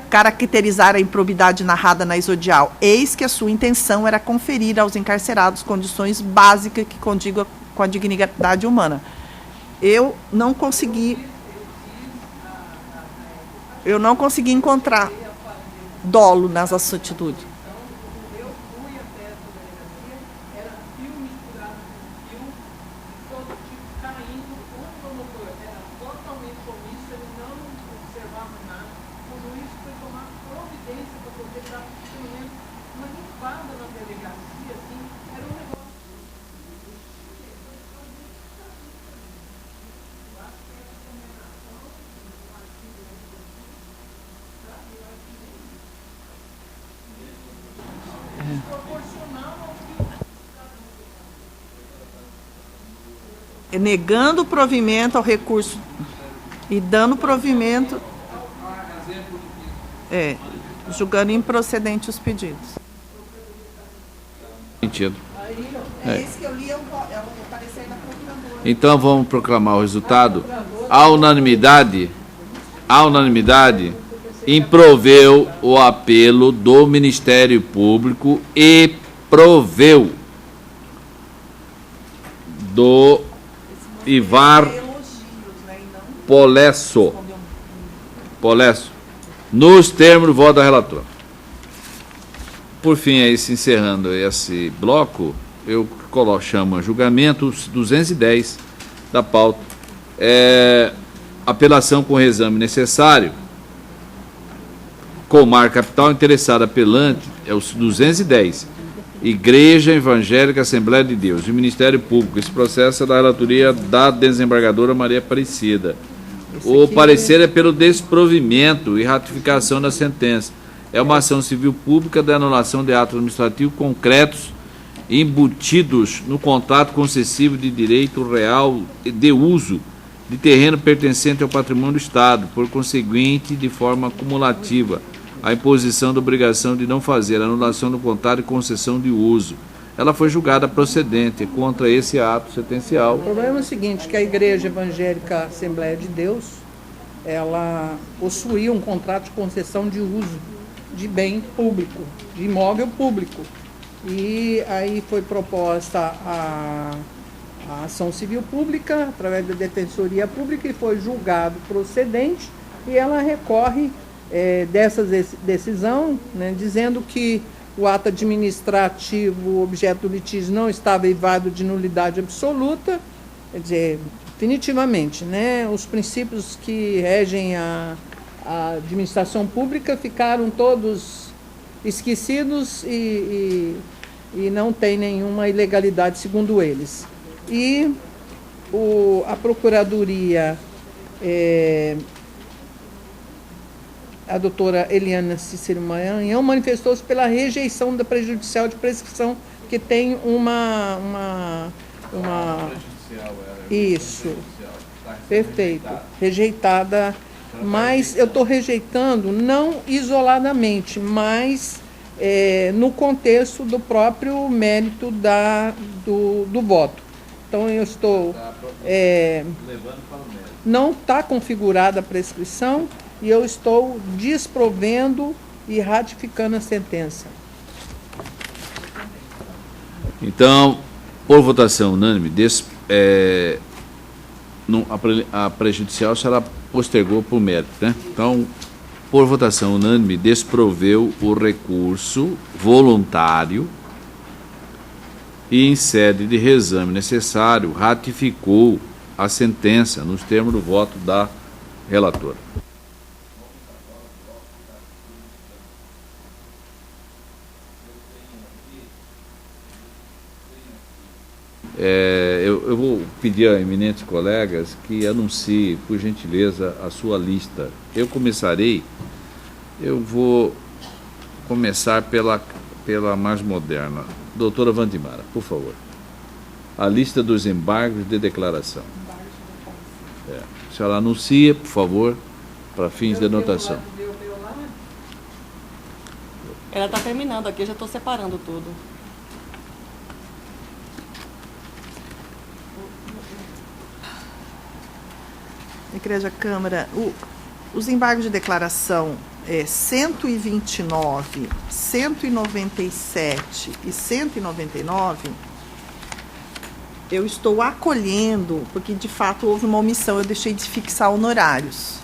caracterizar a improbidade narrada na exodial. Eis que a sua intenção era conferir aos encarcerados condições básicas que condigam com a dignidade humana. Eu não consegui encontrar dolo nas atitudes. falava nada. O juiz foi tomar providência para poder dar, pelo menos, uma limpada na delegacia, assim, era um negócio. Negando o provimento ao recurso e dando provimento, julgando improcedente os pedidos. Sentido. Esse que eu li é o parecer da procuradora. Então vamos proclamar o resultado. A unanimidade, improveu o apelo do Ministério Público e proveu do Ivar Polesso, nos termos do voto da relatora. Por fim, aí, se encerrando esse bloco, eu chamo a julgamento 210 da pauta. Apelação com reexame necessário. Comar Capital interessada apelante é o 210. Igreja Evangélica Assembleia de Deus e Ministério Público. Esse processo é da relatoria da desembargadora Maria Aparecida. O parecer é pelo desprovimento e ratificação da sentença. É uma ação civil pública de anulação de atos administrativos concretos embutidos no contrato concessivo de direito real de uso de terreno pertencente ao patrimônio do Estado, por conseguinte, de forma cumulativa, a imposição da obrigação de não fazer anulação do contrato e concessão de uso. Ela foi julgada procedente contra esse ato sentencial. O problema é o seguinte, que a Igreja Evangélica Assembleia de Deus, ela possuía um contrato de concessão de uso de bem público, de imóvel público. E aí foi proposta a ação civil pública, através da Defensoria Pública, e foi julgado procedente, e ela recorre dessa decisão, né, dizendo que o ato administrativo, objeto do litígio, não estava eivado de nulidade absoluta, quer dizer, definitivamente, né, os princípios que regem a administração pública ficaram todos esquecidos e não tem nenhuma ilegalidade, segundo eles. E a Procuradoria, a doutora Eliana Cícero Maranhão, manifestou-se pela rejeição da prejudicial de prescrição, que tem uma isso, perfeito, rejeitada, mas eu estou rejeitando não isoladamente, mas no contexto do próprio mérito do voto. Então eu estou não está configurada a prescrição e eu estou desprovendo e ratificando a sentença. Então, por votação unânime, a prejudicial será postergou por mérito, né? Então, por votação unânime, desproveu o recurso voluntário e, em sede de reexame necessário, ratificou a sentença nos termos do voto da relatora. Eu vou pedir a eminentes colegas que anuncie, por gentileza, a sua lista. Eu vou começar pela mais moderna. Doutora Vandimara, por favor. A lista dos embargos de declaração. A senhora anuncia, por favor, para fins de anotação. Ela está terminando aqui, eu já estou separando tudo. Igreja Câmara, os embargos de declaração 129, 197 e 199, eu estou acolhendo, porque de fato houve uma omissão, eu deixei de fixar honorários.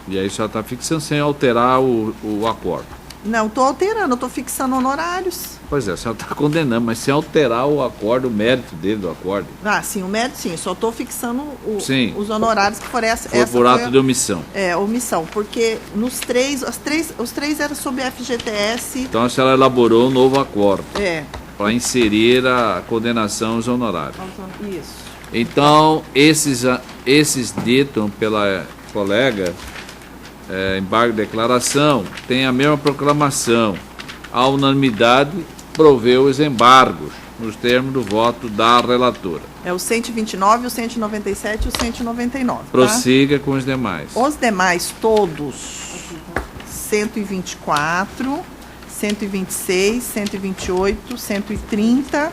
E aí só está fixando sem alterar o acordo. Não, estou alterando, estou fixando honorários. Pois é, a senhora está condenando, mas sem alterar o acorde, o mérito dele do acorde. Ah, sim, o mérito sim, só estou fixando Sim. os honorários que foram Foi por ato de omissão. Omissão, porque os três eram sob FGTS. Então a senhora elaborou um novo acorde É, para inserir a condenação aos honorários. isso. Então, esses ditos pela colega, embargo de declaração, tem a mesma proclamação. A unanimidade proveu os embargos, nos termos do voto da relatora. É o 129, o 197 e o 199. Tá? Prossiga com os demais. Os demais todos, 124, 126, 128, 130,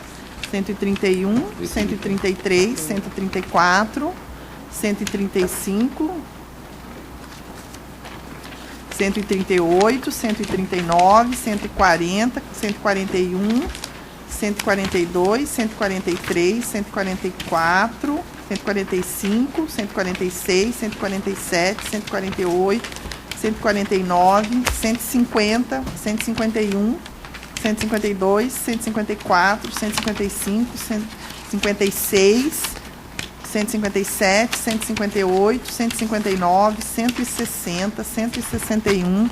131, 133, 134, 135, 138, 139, 140, 141, 142, 143, 144, 145, 146, 147, 148, 149, 150, 151, 152, 154, 155, 156, 157, 158, 159, 160, 161,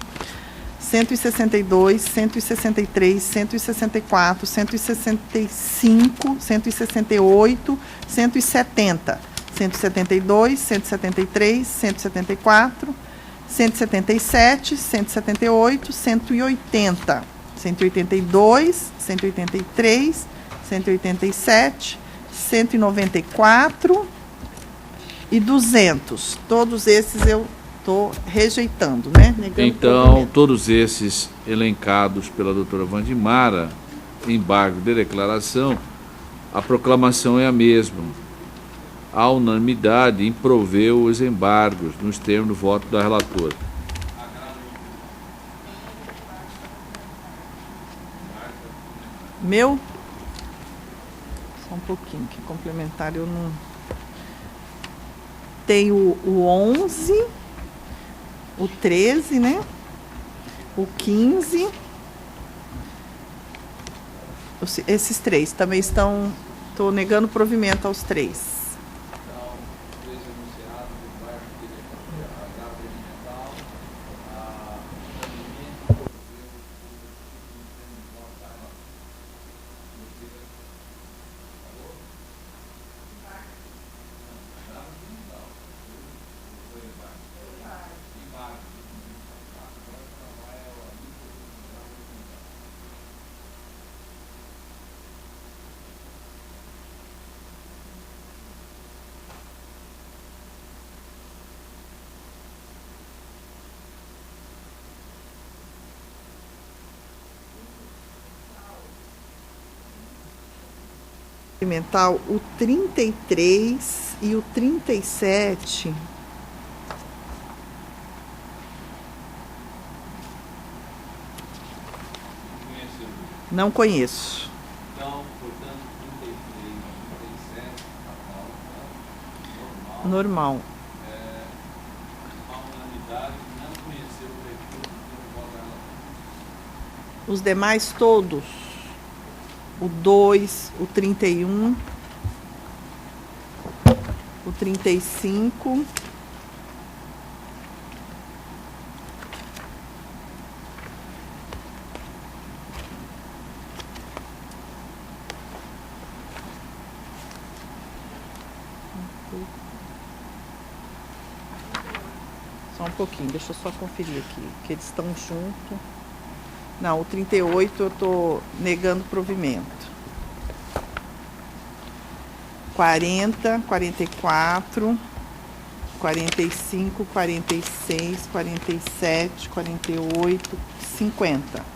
162, 163, 164, 165, 168, 170, 172, 173, 174, 177, 178, 180, 182, 183, 187, 194 e 200. Todos esses eu estou rejeitando, né? Negando Então, todos esses elencados pela doutora Wandimara, embargo de declaração, a proclamação é a mesma. A unanimidade improveu os embargos nos termos do voto da relatora. Meu? Só um pouquinho, que complementar eu não... Tem o 11, o 13, né? O 15. Esses três também estão... Estou negando provimento aos três. Experimental, o 33 e o 37. Não conheço. Então, portanto, 33 e 37, Normal. a unanimidade não conheceu o recurso do voto da relatora. Os demais todos. O 2, o 31, o 35, só um pouquinho, deixa eu só conferir aqui, que eles estão juntos. Não, o 38 eu estou negando provimento. 40, 44, 45, 46, 47, 48, 50.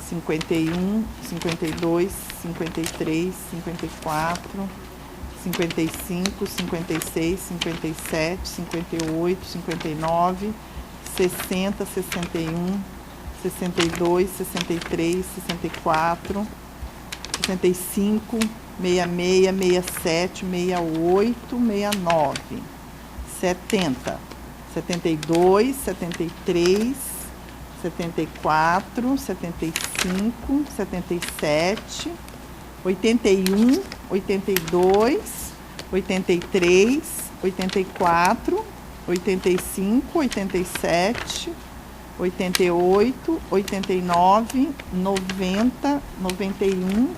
51, 52, 53, 54, 55, 56, 57, 58, 59, 60, 61, 62, 63, 64, 65, 66, 67, 68, 69, 70, 72, 73, 74, 75, 77, 81, 82, 83, 84, 85, 87, 88, 89, 90, 91,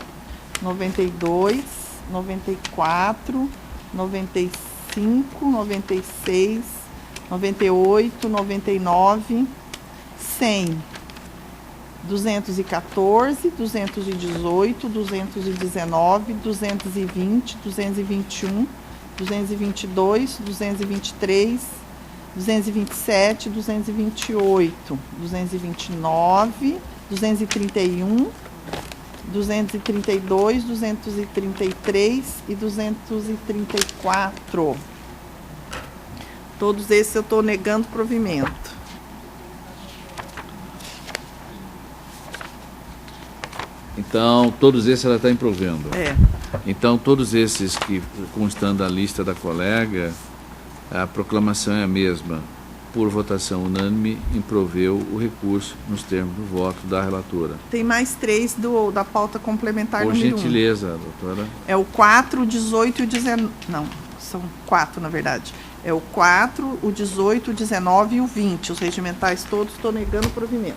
92, 94, 95, 96, 98, 99, 100, 214, 218, 219, 220, 221, 222, 223, 227, 228, 229, 231, 232, 233 e 234. Todos esses eu estou negando provimento. Então, todos esses ela está improvendo. É. Então, todos esses que, constando a lista da colega, a proclamação é a mesma. Por votação unânime, improveu o recurso nos termos do voto da relatora. Tem mais 3 da pauta complementar Por número 1. gentileza, doutora. É o 4, o 18 e o 19. Não, são 4, na verdade. É o 4, o 18, o 19 e o 20. Os regimentais todos, estou negando o provimento.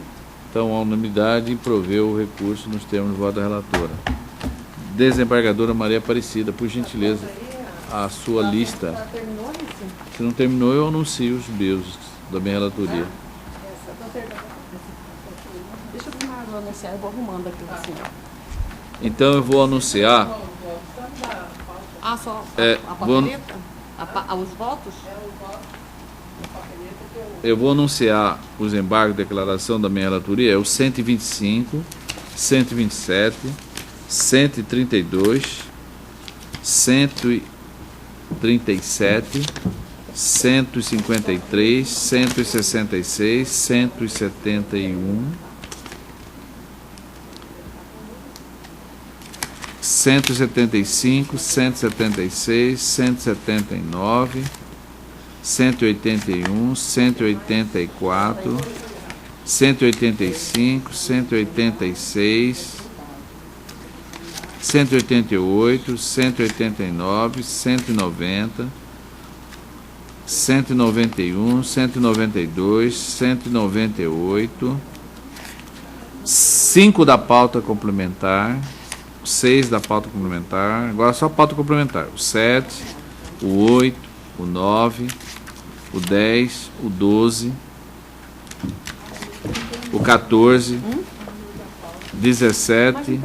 Então, a unanimidade improveu o recurso nos termos do voto da relatora. Desembargadora Maria Aparecida, por gentileza, a sua lista. Se não terminou, eu anuncio os meus da minha relatoria. Deixa eu tomar água anunciar, eu vou arrumando aqui assim. Então, eu vou anunciar. Ah, só a vou- papeleta? Os votos? Eu vou anunciar os embargos de declaração da minha relatoria, é o 125, 127, 132, 137, 153, 166, 171, 175, 176, 179, 181, 184, 185, 186, 188, 189, 190, 191, 192, 198, 5 da pauta complementar, 6 da pauta complementar, agora só a pauta complementar, o 7, o 8, o 9, o 10, o 12, o 14, 17,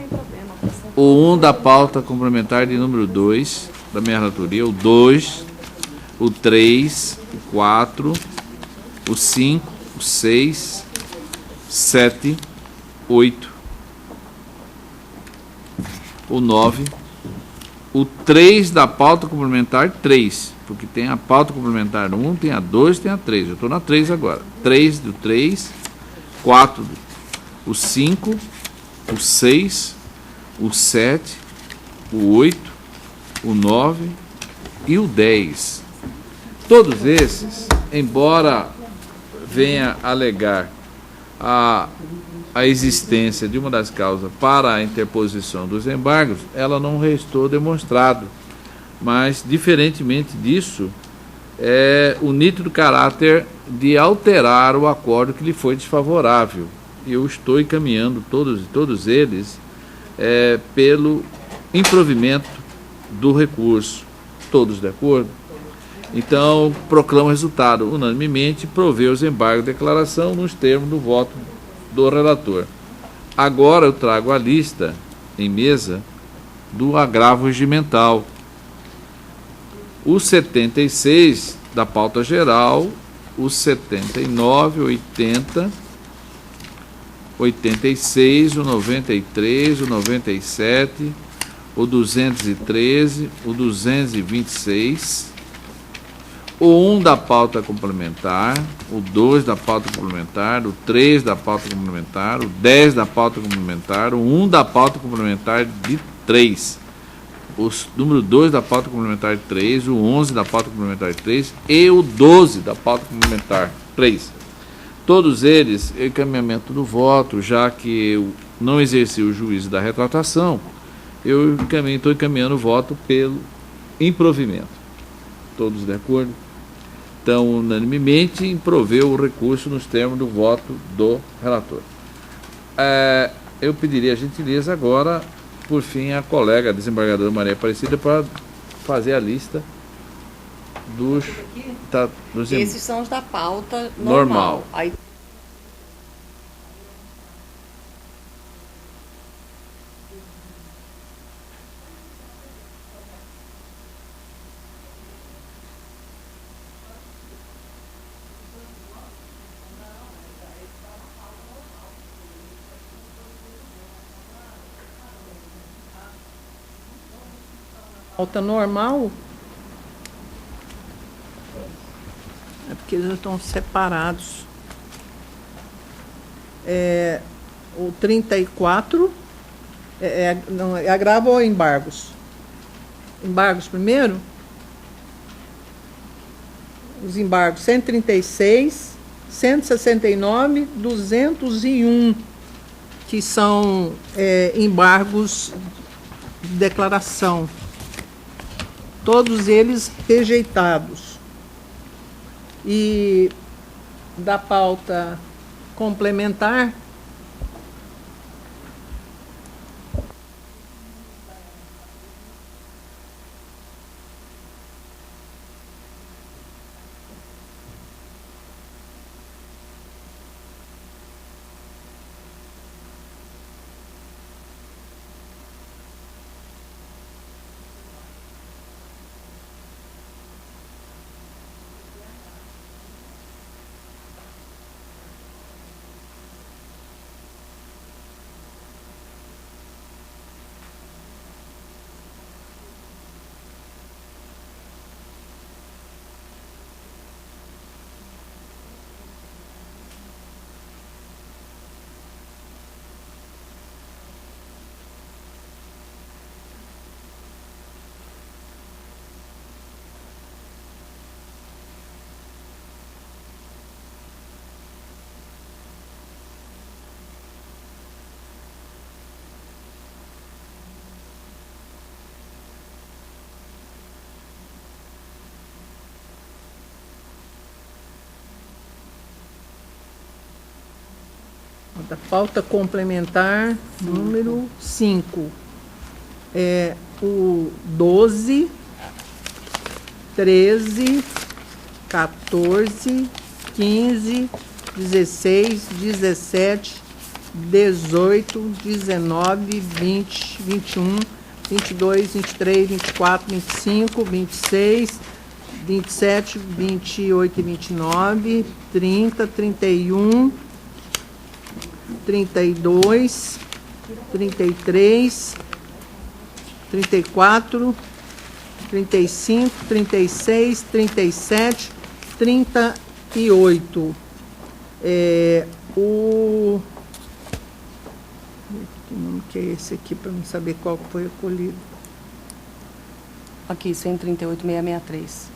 o 1 da pauta complementar de número 2 da minha relatoria, o 2, o 3, o 4, o 5, o 6, 7, 8, o 9, o 3 da pauta complementar 3, porque tem a pauta complementar 1, tem a 2, tem a 3. Eu estou na 3 agora. 3 do 3, 4, o 5, o 6, o 7, o 8, o 9 e o 10. Todos esses, embora venha alegar a existência de uma das causas para a interposição dos embargos, ela não restou demonstrado. Mas, diferentemente disso, é o nítido caráter de alterar o acordo que lhe foi desfavorável. E eu estou encaminhando todos eles pelo improvimento do recurso. Todos de acordo? Então, proclamo o resultado. Unanimemente, proveu os embargos de declaração nos termos do voto do relator. Agora eu trago a lista em mesa do agravo regimental. O 76 da pauta geral, o 79, 80, 86, o 93, o 97, o 213, o 226, o 1 da pauta complementar, o 2 da pauta complementar, o 3 da pauta complementar, o 10 da pauta complementar, o 1 da pauta complementar de 3, o número 2 da pauta complementar 3, o 11 da pauta complementar 3 e o 12 da pauta complementar 3. Todos eles, encaminhamento do voto, já que eu não exerci o juízo da retratação, eu estou encaminhando o voto pelo improvimento. Todos de acordo? Então, unanimemente, improveu o recurso nos termos do voto do relator. Eu pediria a gentileza agora, por fim, a colega a desembargadora Maria Aparecida para fazer a lista dos... Esses são os da pauta normal. Aí Pauta normal. É porque eles estão separados. O 34 não, é agravo ou embargos? Embargos primeiro? Os embargos 136, 169, 201, que são embargos de declaração. Todos eles rejeitados. E da pauta complementar, da pauta complementar número 5. O 12, 13, 14, 15, 16, 17, 18, 19, 20, 21, 22, 23, 24, 25, 26, 27, 28 e 29, 30, 31, 32, 33, 34, 35, 36, 37, 38. Que nome que é esse aqui, para não saber qual foi acolhido? aqui, 138.663.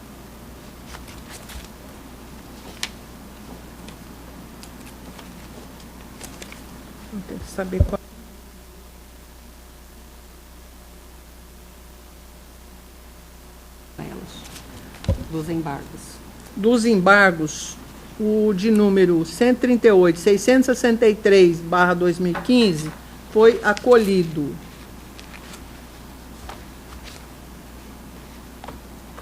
Não tem que saber qual. Dos embargos. Dos embargos, o de número 138, 663/2015 foi acolhido.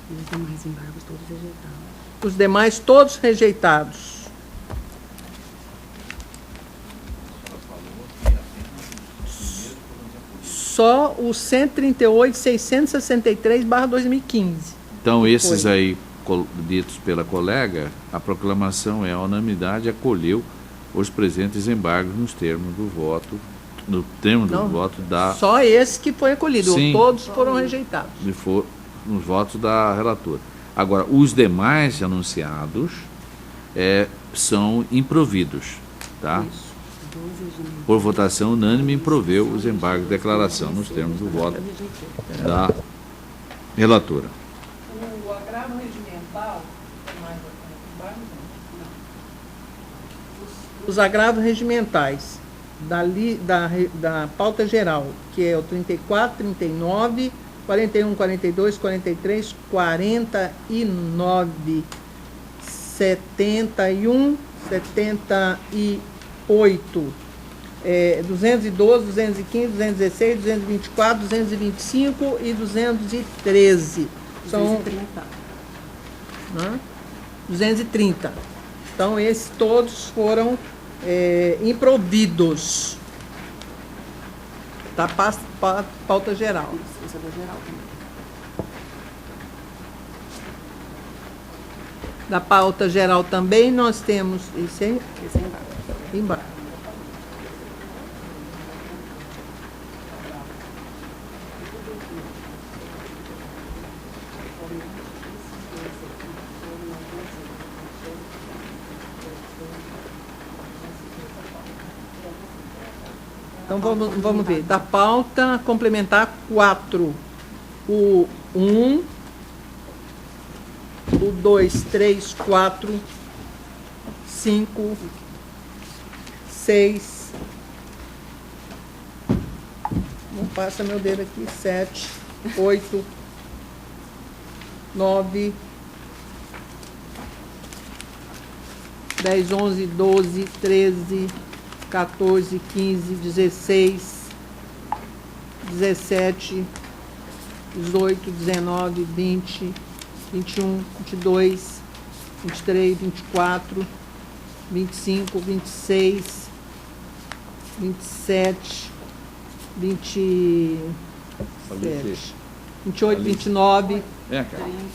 Os demais embargos todos rejeitados. Os demais todos rejeitados. Só o 138, 663/2015. Então, esses aí, ditos pela colega, a proclamação é a unanimidade, acolheu os presentes embargos nos termos do voto, no termo do voto da... Só esse que foi acolhido, Sim. todos foram rejeitados. nos votos da relatora. Agora, os demais anunciados são improvidos, tá? Isso. 12 de Por votação unânime, improveu os embargos de declaração nos termos do voto da relatora. O agravo regimental, os agravos regimentais da pauta geral, que é o 34, 39, 41, 42, 43, 49, 71, 78, 212, 215, 216, 224, 225 e 213. São 230. Então, esses todos foram improvidos da pauta geral. Isso é da geral também. Da pauta geral também nós temos isso aí Esse é embaixo. embaixo. Então vamos ver. Da pauta complementar 4, o 1, o 2, 3, 4, 5, 6. Não passa meu dedo aqui. 7, 8, 9, 10, 11, 12, 13, 14, 15, 16, 17, 18, 19, 20, 21, 22, 23, 24, 25, 26, 27, 27, 28, 29,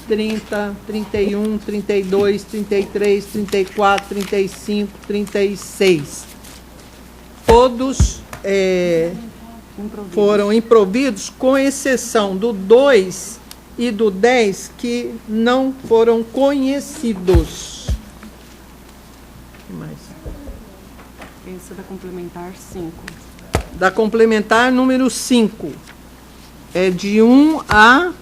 30, 31, 32, 33, 34, 35, 36. Todos foram improvidos, com exceção do 2 e do 10, que não foram conhecidos. O que mais? Esse é da complementar 5. Da complementar número 5. É de 1 a...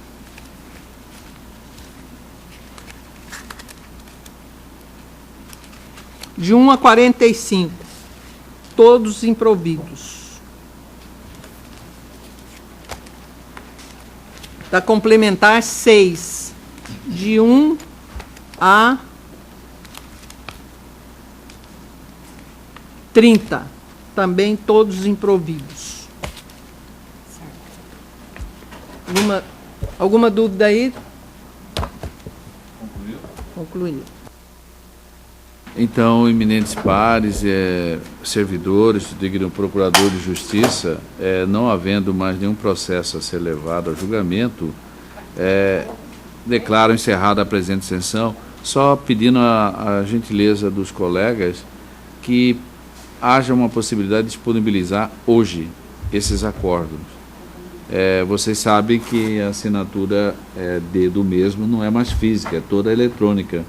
de 1 a 45. Todos improvidos. Da complementar 6, de 1 a 30, também todos improvidos. Alguma dúvida aí? Concluído. Então, eminentes pares, servidores, digno procurador de justiça, não havendo mais nenhum processo a ser levado a julgamento, declaro encerrada a presente sessão, só pedindo a gentileza dos colegas que haja uma possibilidade de disponibilizar hoje esses acordos. Vocês sabem que a assinatura do mesmo não é mais física, é toda eletrônica.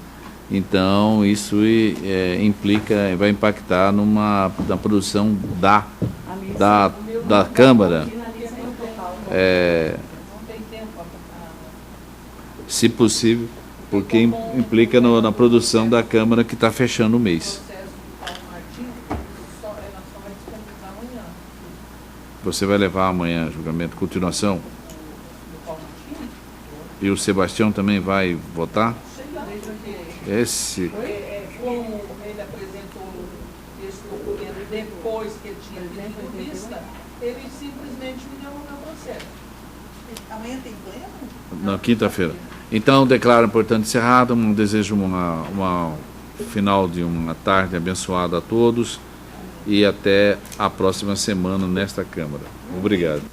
Então, isso vai impactar na produção da Câmara. Se possível, porque implica na produção da Câmara que está fechando o mês. Você vai levar amanhã julgamento, continuação? E o Sebastião também vai votar? Como ele apresentou esse documento depois que ele tinha pedido vista, ele simplesmente me deu o meu processo. Amanhã tem pleno? Na quinta-feira. Então, declaro, portanto, encerrado. Desejo uma final de uma tarde abençoada a todos e até a próxima semana nesta Câmara. Obrigado.